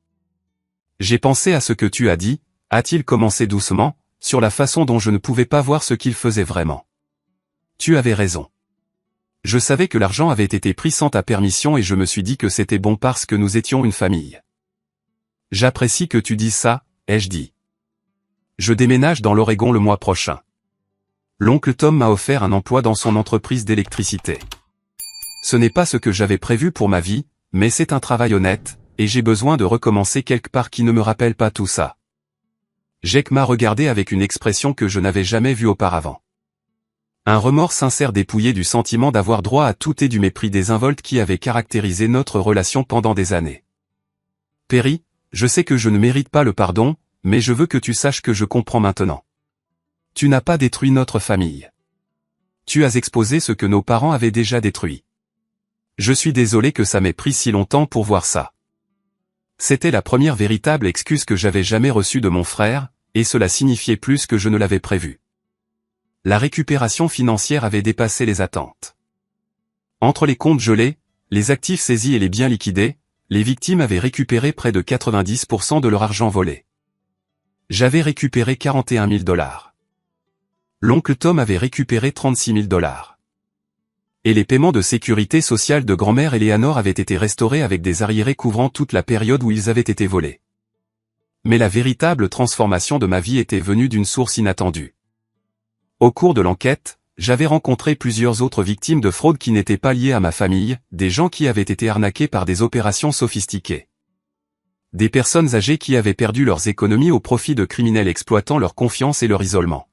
J'ai pensé à ce que tu as dit, a-t-il commencé doucement, sur la façon dont je ne pouvais pas voir ce qu'il faisait vraiment. Tu avais raison. Je savais que l'argent avait été pris sans ta permission et je me suis dit que c'était bon parce que nous étions une famille. J'apprécie que tu dises ça, ai-je dit. Je déménage dans l'Oregon le mois prochain. L'oncle Tom m'a offert un emploi dans son entreprise d'électricité. Ce n'est pas ce que j'avais prévu pour ma vie, mais c'est un travail honnête, et j'ai besoin de recommencer quelque part qui ne me rappelle pas tout ça. Jake m'a regardé avec une expression que je n'avais jamais vue auparavant. Un remords sincère dépouillé du sentiment d'avoir droit à tout et du mépris désinvolte qui avait caractérisé notre relation pendant des années. Perry, je sais que je ne mérite pas le pardon, mais je veux que tu saches que je comprends maintenant. Tu n'as pas détruit notre famille. Tu as exposé ce que nos parents avaient déjà détruit. Je suis désolé que ça m'ait pris si longtemps pour voir ça. C'était la première véritable excuse que j'avais jamais reçue de mon frère, et cela signifiait plus que je ne l'avais prévu. La récupération financière avait dépassé les attentes. Entre les comptes gelés, les actifs saisis et les biens liquidés, les victimes avaient récupéré près de 90% de leur argent volé. J'avais récupéré 41 000 $. L'oncle Tom avait récupéré 36 000 $. Et les paiements de sécurité sociale de grand-mère Eleanor avaient été restaurés avec des arriérés couvrant toute la période où ils avaient été volés. Mais la véritable transformation de ma vie était venue d'une source inattendue. Au cours de l'enquête, j'avais rencontré plusieurs autres victimes de fraude qui n'étaient pas liées à ma famille, des gens qui avaient été arnaqués par des opérations sophistiquées. Des personnes âgées qui avaient perdu leurs économies au profit de criminels exploitant leur confiance et leur isolement.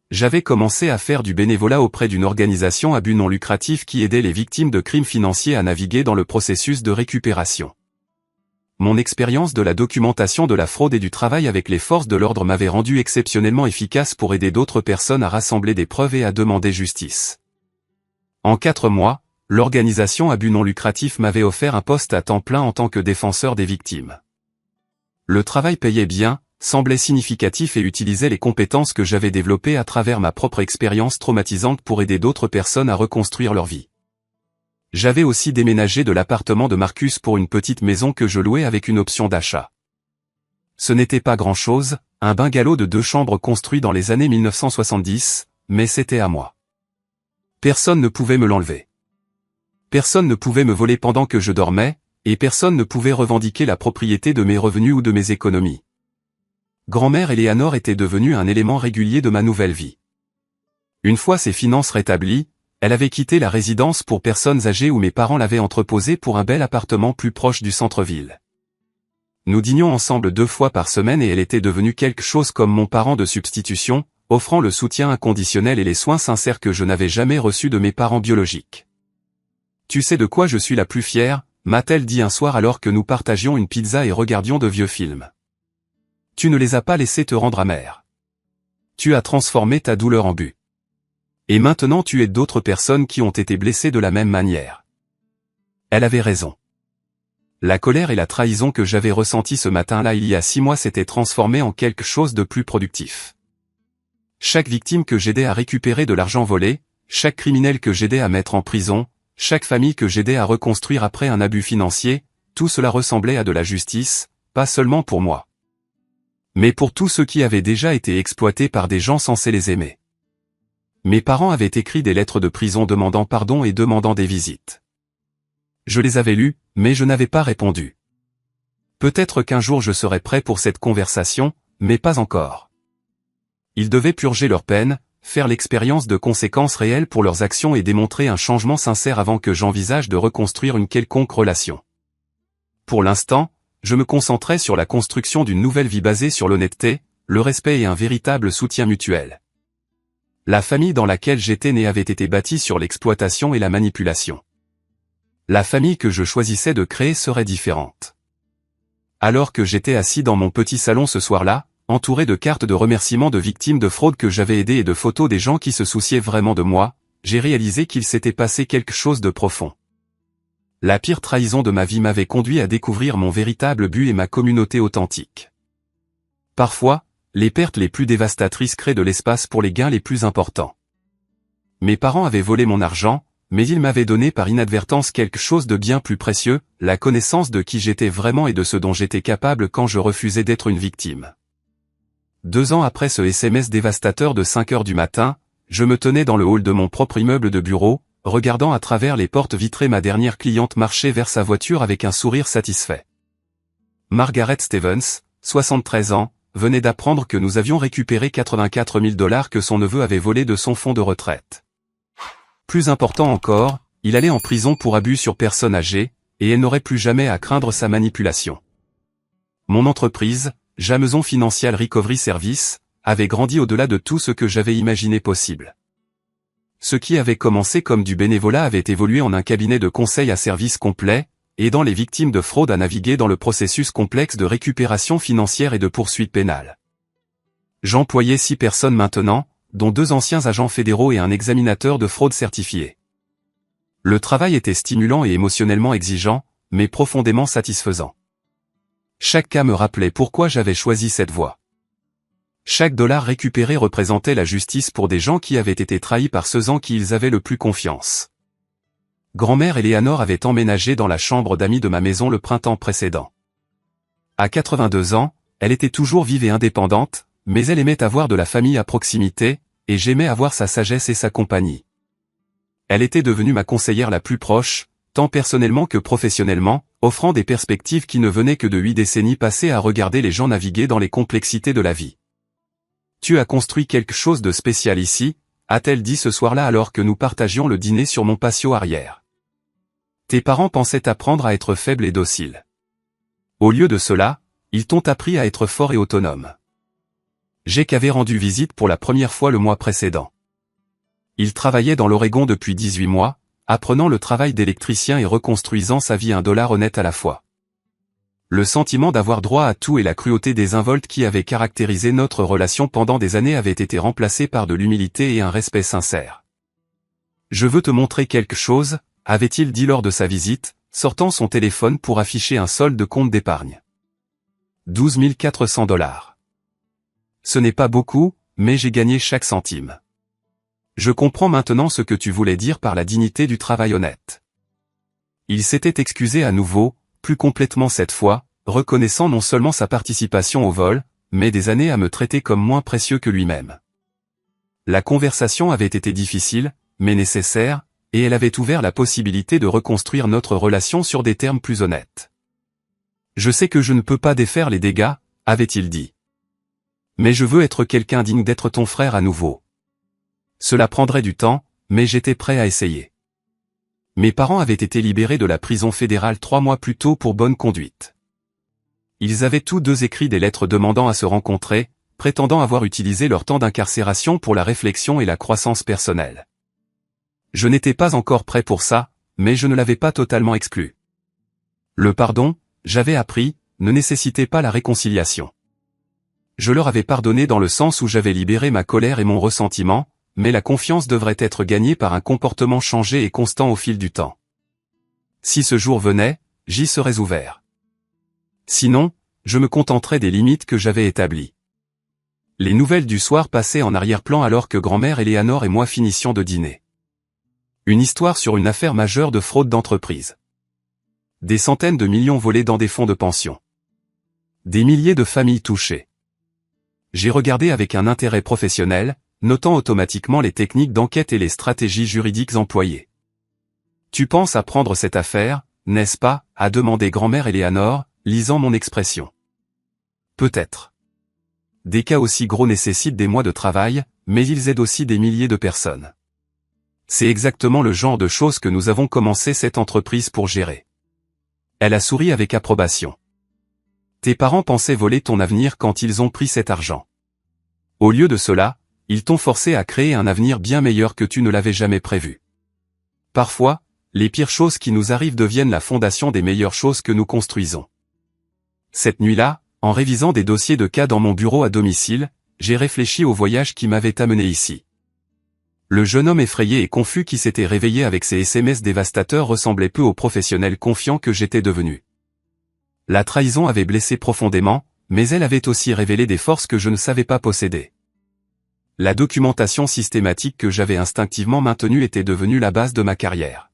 J'avais commencé à faire du bénévolat auprès d'une organisation à but non lucratif qui aidait les victimes de crimes financiers à naviguer dans le processus de récupération. Mon expérience de la documentation de la fraude et du travail avec les forces de l'ordre m'avait rendu exceptionnellement efficace pour aider d'autres personnes à rassembler des preuves et à demander justice. En 4 mois, l'organisation à but non lucratif m'avait offert un poste à temps plein en tant que défenseur des victimes. Le travail payait bien, semblait significatif et utilisait les compétences que j'avais développées à travers ma propre expérience traumatisante pour aider d'autres personnes à reconstruire leur vie. J'avais aussi déménagé de l'appartement de Marcus pour une petite maison que je louais avec une option d'achat. Ce n'était pas grand-chose, un bungalow de 2 chambres construit dans les années 1970, mais c'était à moi. Personne ne pouvait me l'enlever. Personne ne pouvait me voler pendant que je dormais, et personne ne pouvait revendiquer la propriété de mes revenus ou de mes économies. Grand-mère Eleanor était devenue un élément régulier de ma nouvelle vie. Une fois ses finances rétablies, elle avait quitté la résidence pour personnes âgées où mes parents l'avaient entreposée pour un bel appartement plus proche du centre-ville. Nous dînions ensemble 2 fois par semaine et elle était devenue quelque chose comme mon parent de substitution, offrant le soutien inconditionnel et les soins sincères que je n'avais jamais reçus de mes parents biologiques. « Tu sais de quoi je suis la plus fière ?» m'a-t-elle dit un soir alors que nous partagions une pizza et regardions de vieux films. « Tu ne les as pas laissés te rendre amer. Tu as transformé ta douleur en but. Et maintenant tu aides d'autres personnes qui ont été blessées de la même manière. » Elle avait raison. La colère et la trahison que j'avais ressenties ce matin-là il y a 6 mois s'étaient transformées en quelque chose de plus productif. Chaque victime que j'aidais à récupérer de l'argent volé, chaque criminel que j'aidais à mettre en prison, chaque famille que j'aidais à reconstruire après un abus financier, tout cela ressemblait à de la justice, pas seulement pour moi, mais pour tous ceux qui avaient déjà été exploités par des gens censés les aimer. Mes parents avaient écrit des lettres de prison demandant pardon et demandant des visites. Je les avais lues, mais je n'avais pas répondu. Peut-être qu'un jour je serais prêt pour cette conversation, mais pas encore. Ils devaient purger leur peine, faire l'expérience de conséquences réelles pour leurs actions et démontrer un changement sincère avant que j'envisage de reconstruire une quelconque relation. Pour l'instant, je me concentrais sur la construction d'une nouvelle vie basée sur l'honnêteté, le respect et un véritable soutien mutuel. La famille dans laquelle j'étais né avait été bâtie sur l'exploitation et la manipulation. La famille que je choisissais de créer serait différente. Alors que j'étais assis dans mon petit salon ce soir-là, entouré de cartes de remerciements de victimes de fraude que j'avais aidées et de photos des gens qui se souciaient vraiment de moi, j'ai réalisé qu'il s'était passé quelque chose de profond. La pire trahison de ma vie m'avait conduit à découvrir mon véritable but et ma communauté authentique. Parfois, les pertes les plus dévastatrices créent de l'espace pour les gains les plus importants. Mes parents avaient volé mon argent, mais ils m'avaient donné par inadvertance quelque chose de bien plus précieux, la connaissance de qui j'étais vraiment et de ce dont j'étais capable quand je refusais d'être une victime. 2 ans après ce SMS dévastateur de 5 heures du matin, je me tenais dans le hall de mon propre immeuble de bureau, regardant à travers les portes vitrées ma dernière cliente marcher vers sa voiture avec un sourire satisfait. Margaret Stevens, 73 ans, venait d'apprendre que nous avions récupéré 84 000 $ que son neveu avait volés de son fonds de retraite. Plus important encore, il allait en prison pour abus sur personnes âgées, et elle n'aurait plus jamais à craindre sa manipulation. Mon entreprise, Jameson Financial Recovery Service, avait grandi au-delà de tout ce que j'avais imaginé possible. Ce qui avait commencé comme du bénévolat avait évolué en un cabinet de conseil à service complet, aidant les victimes de fraude à naviguer dans le processus complexe de récupération financière et de poursuite pénale. J'employais 6 personnes maintenant, dont 2 anciens agents fédéraux et un examinateur de fraude certifié. Le travail était stimulant et émotionnellement exigeant, mais profondément satisfaisant. Chaque cas me rappelait pourquoi j'avais choisi cette voie. Chaque dollar récupéré représentait la justice pour des gens qui avaient été trahis par ceux en qui ils avaient le plus confiance. Grand-mère Eleanor avait emménagé dans la chambre d'amis de ma maison le printemps précédent. À 82 ans, elle était toujours vive et indépendante, mais elle aimait avoir de la famille à proximité, et j'aimais avoir sa sagesse et sa compagnie. Elle était devenue ma conseillère la plus proche, tant personnellement que professionnellement, offrant des perspectives qui ne venaient que de 8 décennies passées à regarder les gens naviguer dans les complexités de la vie. « Tu as construit quelque chose de spécial ici », a-t-elle dit ce soir-là alors que nous partagions le dîner sur mon patio arrière. Tes parents pensaient apprendre à être faibles et dociles. Au lieu de cela, ils t'ont appris à être fort et autonome. Jake avait rendu visite pour la première fois le mois précédent. Il travaillait dans l'Oregon depuis 18 mois, apprenant le travail d'électricien et reconstruisant sa vie $1 honnête à la fois. Le sentiment d'avoir droit à tout et la cruauté désinvolte qui avait caractérisé notre relation pendant des années avait été remplacé par de l'humilité et un respect sincère. « Je veux te montrer quelque chose », avait-il dit lors de sa visite, sortant son téléphone pour afficher un solde de compte d'épargne. 12 400 $. Ce n'est pas beaucoup, mais j'ai gagné chaque centime. Je comprends maintenant ce que tu voulais dire par la dignité du travail honnête. Il s'était excusé à nouveau, plus complètement cette fois, reconnaissant non seulement sa participation au vol, mais des années à me traiter comme moins précieux que lui-même. La conversation avait été difficile, mais nécessaire, et elle avait ouvert la possibilité de reconstruire notre relation sur des termes plus honnêtes. « Je sais que je ne peux pas défaire les dégâts », avait-il dit. « Mais je veux être quelqu'un digne d'être ton frère à nouveau. » Cela prendrait du temps, mais j'étais prêt à essayer. Mes parents avaient été libérés de la prison fédérale 3 mois plus tôt pour bonne conduite. Ils avaient tous deux écrit des lettres demandant à se rencontrer, prétendant avoir utilisé leur temps d'incarcération pour la réflexion et la croissance personnelle. Je n'étais pas encore prêt pour ça, mais je ne l'avais pas totalement exclu. Le pardon, j'avais appris, ne nécessitait pas la réconciliation. Je leur avais pardonné dans le sens où j'avais libéré ma colère et mon ressentiment, mais la confiance devrait être gagnée par un comportement changé et constant au fil du temps. Si ce jour venait, j'y serais ouvert. Sinon, je me contenterais des limites que j'avais établies. Les nouvelles du soir passaient en arrière-plan alors que grand-mère Eleanor et moi finissions de dîner. Une histoire sur une affaire majeure de fraude d'entreprise. Des centaines de millions volés dans des fonds de pension. Des milliers de familles touchées. J'ai regardé avec un intérêt professionnel, notant automatiquement les techniques d'enquête et les stratégies juridiques employées. Tu penses à prendre cette affaire, n'est-ce pas, a demandé grand-mère Eleanor, lisant mon expression. Peut-être. Des cas aussi gros nécessitent des mois de travail, mais ils aident aussi des milliers de personnes. C'est exactement le genre de choses que nous avons commencé cette entreprise pour gérer. Elle a souri avec approbation. Tes parents pensaient voler ton avenir quand ils ont pris cet argent. Au lieu de cela, ils t'ont forcé à créer un avenir bien meilleur que tu ne l'avais jamais prévu. Parfois, les pires choses qui nous arrivent deviennent la fondation des meilleures choses que nous construisons. Cette nuit-là, en révisant des dossiers de cas dans mon bureau à domicile, j'ai réfléchi au voyage qui m'avait amené ici. Le jeune homme effrayé et confus qui s'était réveillé avec ses SMS dévastateurs ressemblait peu au professionnel confiant que j'étais devenu. La trahison avait blessé profondément, mais elle avait aussi révélé des forces que je ne savais pas posséder. La documentation systématique que j'avais instinctivement maintenue était devenue la base de ma carrière.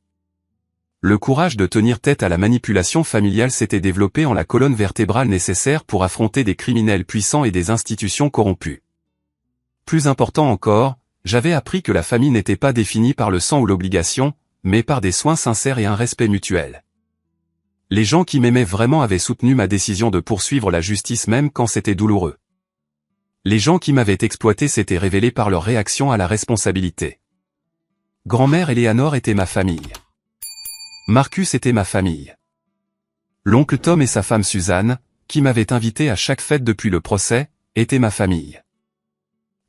Le courage de tenir tête à la manipulation familiale s'était développé en la colonne vertébrale nécessaire pour affronter des criminels puissants et des institutions corrompues. Plus important encore, j'avais appris que la famille n'était pas définie par le sang ou l'obligation, mais par des soins sincères et un respect mutuel. Les gens qui m'aimaient vraiment avaient soutenu ma décision de poursuivre la justice même quand c'était douloureux. Les gens qui m'avaient exploité s'étaient révélés par leur réaction à la responsabilité. Grand-mère Eleanor était ma famille. Marcus était ma famille. L'oncle Tom et sa femme Suzanne, qui m'avaient invité à chaque fête depuis le procès, étaient ma famille.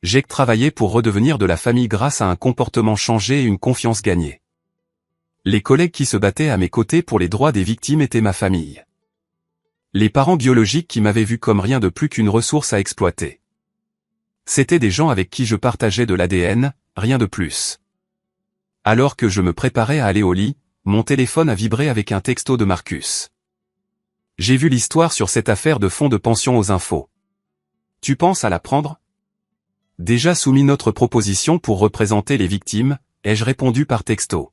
J'ai travaillé pour redevenir de la famille grâce à un comportement changé et une confiance gagnée. Les collègues qui se battaient à mes côtés pour les droits des victimes étaient ma famille. Les parents biologiques qui m'avaient vu comme rien de plus qu'une ressource à exploiter. C'étaient des gens avec qui je partageais de l'ADN, rien de plus. Alors que je me préparais à aller au lit, mon téléphone a vibré avec un texto de Marcus. J'ai vu l'histoire sur cette affaire de fonds de pension aux infos. Tu penses à la prendre? Déjà soumis notre proposition pour représenter les victimes, ai-je répondu par texto.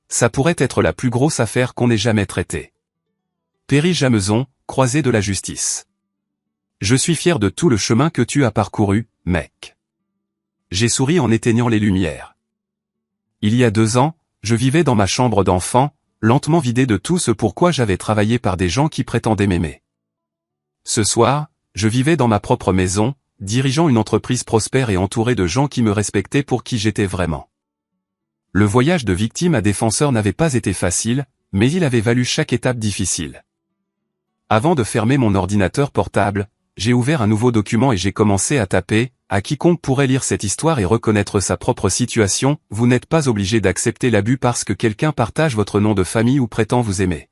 Ça pourrait être la plus grosse affaire qu'on ait jamais traitée. Perry Jameson, croisé de la justice. Je suis fier de tout le chemin que tu as parcouru, mec. J'ai souri en éteignant les lumières. Il y a 2 ans, je vivais dans ma chambre d'enfant, lentement vidé de tout ce pourquoi j'avais travaillé par des gens qui prétendaient m'aimer. Ce soir, je vivais dans ma propre maison, dirigeant une entreprise prospère et entouré de gens qui me respectaient pour qui j'étais vraiment. Le voyage de victime à défenseur n'avait pas été facile, mais il avait valu chaque étape difficile. Avant de fermer mon ordinateur portable, j'ai ouvert un nouveau document et j'ai commencé à taper, à quiconque pourrait lire cette histoire et reconnaître sa propre situation, vous n'êtes pas obligé d'accepter l'abus parce que quelqu'un partage votre nom de famille ou prétend vous aimer.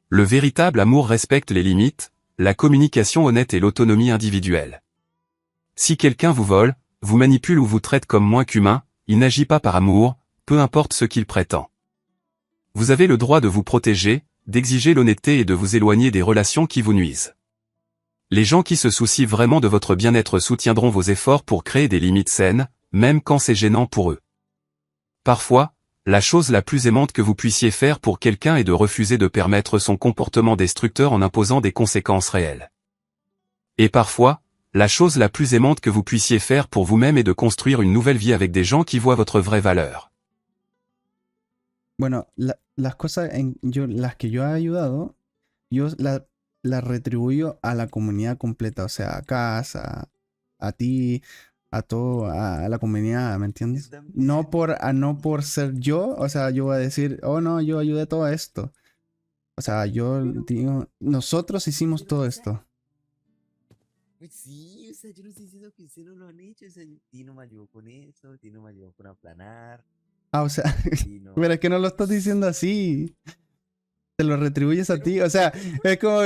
Le véritable amour respecte les limites, la communication honnête et l'autonomie individuelle. Si quelqu'un vous vole, vous manipule ou vous traite comme moins qu'humain, il n'agit pas par amour, peu importe ce qu'il prétend. Vous avez le droit de vous protéger, d'exiger l'honnêteté et de vous éloigner des relations qui vous nuisent. Les gens qui se soucient vraiment de votre bien-être soutiendront vos efforts pour créer des limites saines, même quand c'est gênant pour eux. Parfois, la chose la plus aimante que vous puissiez faire pour quelqu'un est de refuser de permettre son comportement destructeur en imposant des conséquences réelles. Et parfois, la chose la plus aimante que vous puissiez faire pour vous-même est de construire une nouvelle vie avec des gens qui voient votre vraie valeur. Bueno, las cosas las que yo he ayudado, las retribuyo a la comunidad completa, o sea, a casa, a ti, a todo, a la comunidad, ¿me entiendes? No por ser yo, o sea, yo voy a decir, oh no, yo ayudé todo esto. O sea, yo digo, nosotros hicimos todo esto. Pues sí, o sea, yo no estoy diciendo que ustedes no lo han hecho, o sea, Tino me ayudó con eso, Tino me ayudó con aplanar, Ah, o sea, Tino... pero es que no lo estás diciendo así. Te lo retribuyes a ti. O sea, es como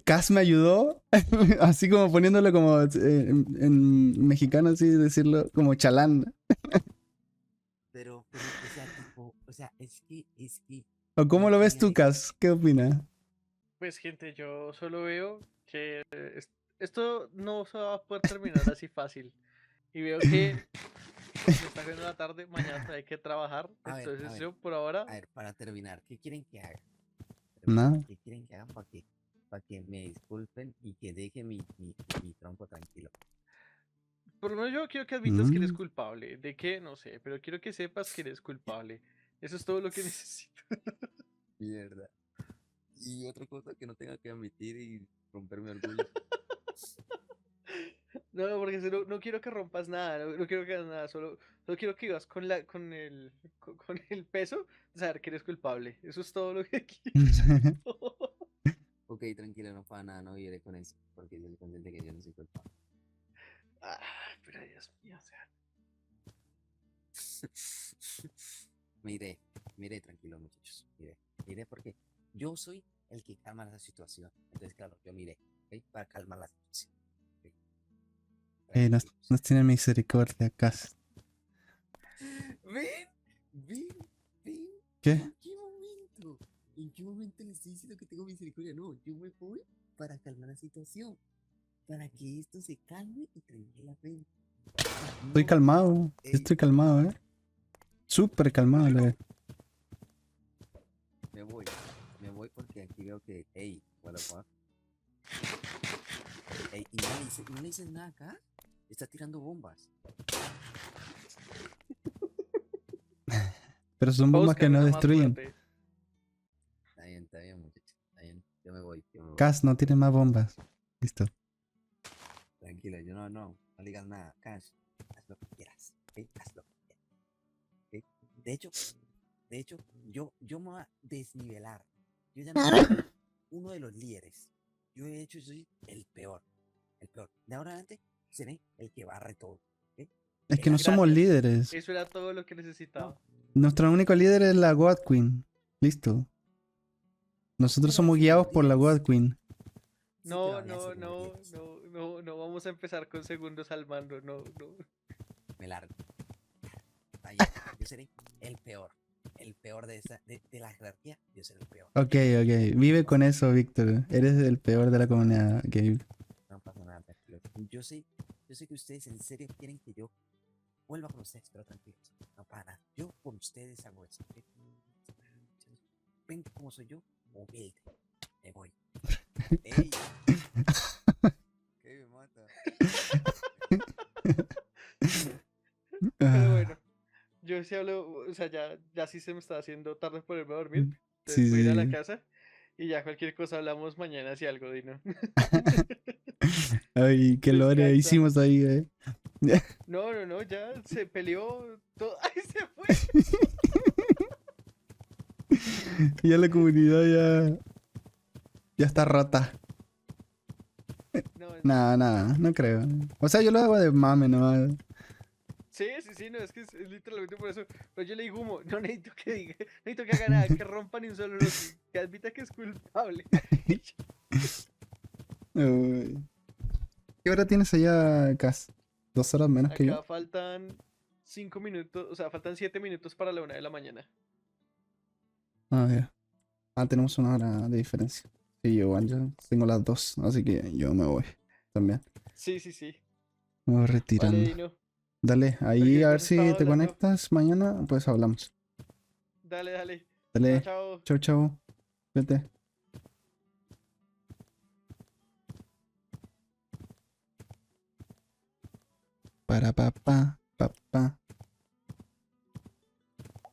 Cas me ayudó, así como poniéndolo como en mexicano, así decirlo, como chalán. Pero, o sea, tipo, o sea, es que... ¿O cómo lo ves tú, Cas? ¿Qué opinas? Pues gente, yo solo veo que esto no se va a poder terminar así fácil. Y veo que se está haciendo la tarde, mañana hay que trabajar. Entonces yo por ahora... A ver, para terminar, ¿qué quieren que haga? Nada. ¿Qué quieren que hagan para que me disculpen y que deje mi tronco tranquilo? Por lo menos yo quiero que admitas que eres culpable. ¿De qué? No sé, pero quiero que sepas que eres culpable. Eso es todo lo que necesito. Mierda. Y otra cosa que no tenga que admitir y romper mi orgullo. No, porque no quiero que rompas nada, no quiero que hagas nada, solo quiero que vivas con el peso de saber que eres culpable. Eso es todo lo que quiero. Ok, tranquilo, no pasa nada, no viviré con eso, porque yo soy consciente que yo no soy culpable. Ay, pero Dios mío, o sea. Mire, tranquilo, muchachos. Mire, porque yo soy el que calma la situación. Entonces, claro, yo miré, ¿ok? Para calmar la situación. ¿Okay? Nos tiene misericordia, Cas. Ven. ¿Qué? ¿En qué momento le estoy diciendo que tengo misericordia? No, yo me voy para calmar la situación. Para que esto se calme y tranquilamente. Estoy calmado. Yo estoy calmado, Súper calmado, Me voy porque aquí veo que, hey, what the fuck. Hey, y no le dices nada acá. Está tirando bombas. Pero son bombas que no destruyen. Cas, no tiene más bombas. Listo. Tranquilo, yo no le digas nada. Cash, haz lo que quieras. ¿Ok? Haz lo que quieras. ¿Ok? De hecho, de hecho, yo me voy a desnivelar. Yo ya no soy uno de los líderes. Yo de hecho soy el peor. El peor. De ahora en adelante seré el que barre todo. ¿Ok? Es que no somos Gracias. líderes. Eso era todo lo que necesitaba. Nuestro único líder es la God Queen. Listo. Nosotros ¿Cómo somos así guiados los por la líderes? God Queen. Sí, pero No, allá sí no, somos no, líderes. no, no, no vamos a empezar con segundos al mando, no, no. Me largo. Está bien. Yo seré el peor. El peor de la jerarquía. Yo seré el peor. Ok, ok. Vive con eso, Víctor. Eres el peor de la comunidad, Gabe. No pasa nada, tranquilo. Yo sé que ustedes en serio quieren que yo vuelva con ustedes, pero tranquilos. No para nada. Yo por ustedes hago eso. ¿Ok? Ven como soy yo, humilde. Me voy. ¡Ey! ¿Qué me mata? Pero Ah, bueno, yo sí hablo, o sea, ya sí se me está haciendo tarde por irme a dormir. sí, Entonces voy a ir a la sí. casa y ya cualquier cosa hablamos mañana si algo, Dino. Ay, qué lore Descansa. hicimos ahí, No, no, no, ya se peleó todo. ¡Ay, se fue! Ya la comunidad ya está rota. No, Nada, nada, no creo. O sea, yo lo hago de mame, ¿no? sí, sí, sí, no, es que es literalmente por eso. Pero yo le digo humo, no necesito que diga, no necesito que haga nada, que rompa ni un solo bloque, que admita que es culpable. Uy. ¿Qué hora tienes allá, Cas? 2 horas menos que yo. Acá faltan 5 minutos, o sea, faltan 7 minutos para la 1 de la mañana. A ver. Ah, tenemos 1 hora de diferencia. Sí, yo igual, yo tengo las 2, así que yo me voy también. Sí, sí, sí. Me voy Vale, retirando. Dino. Dale, ahí Cualquier a ver cosa estaba si te hablando. conectas mañana, pues hablamos. Dale, dale. Chao, Dale, chao. chau, chau. Vete. Para papá, papá.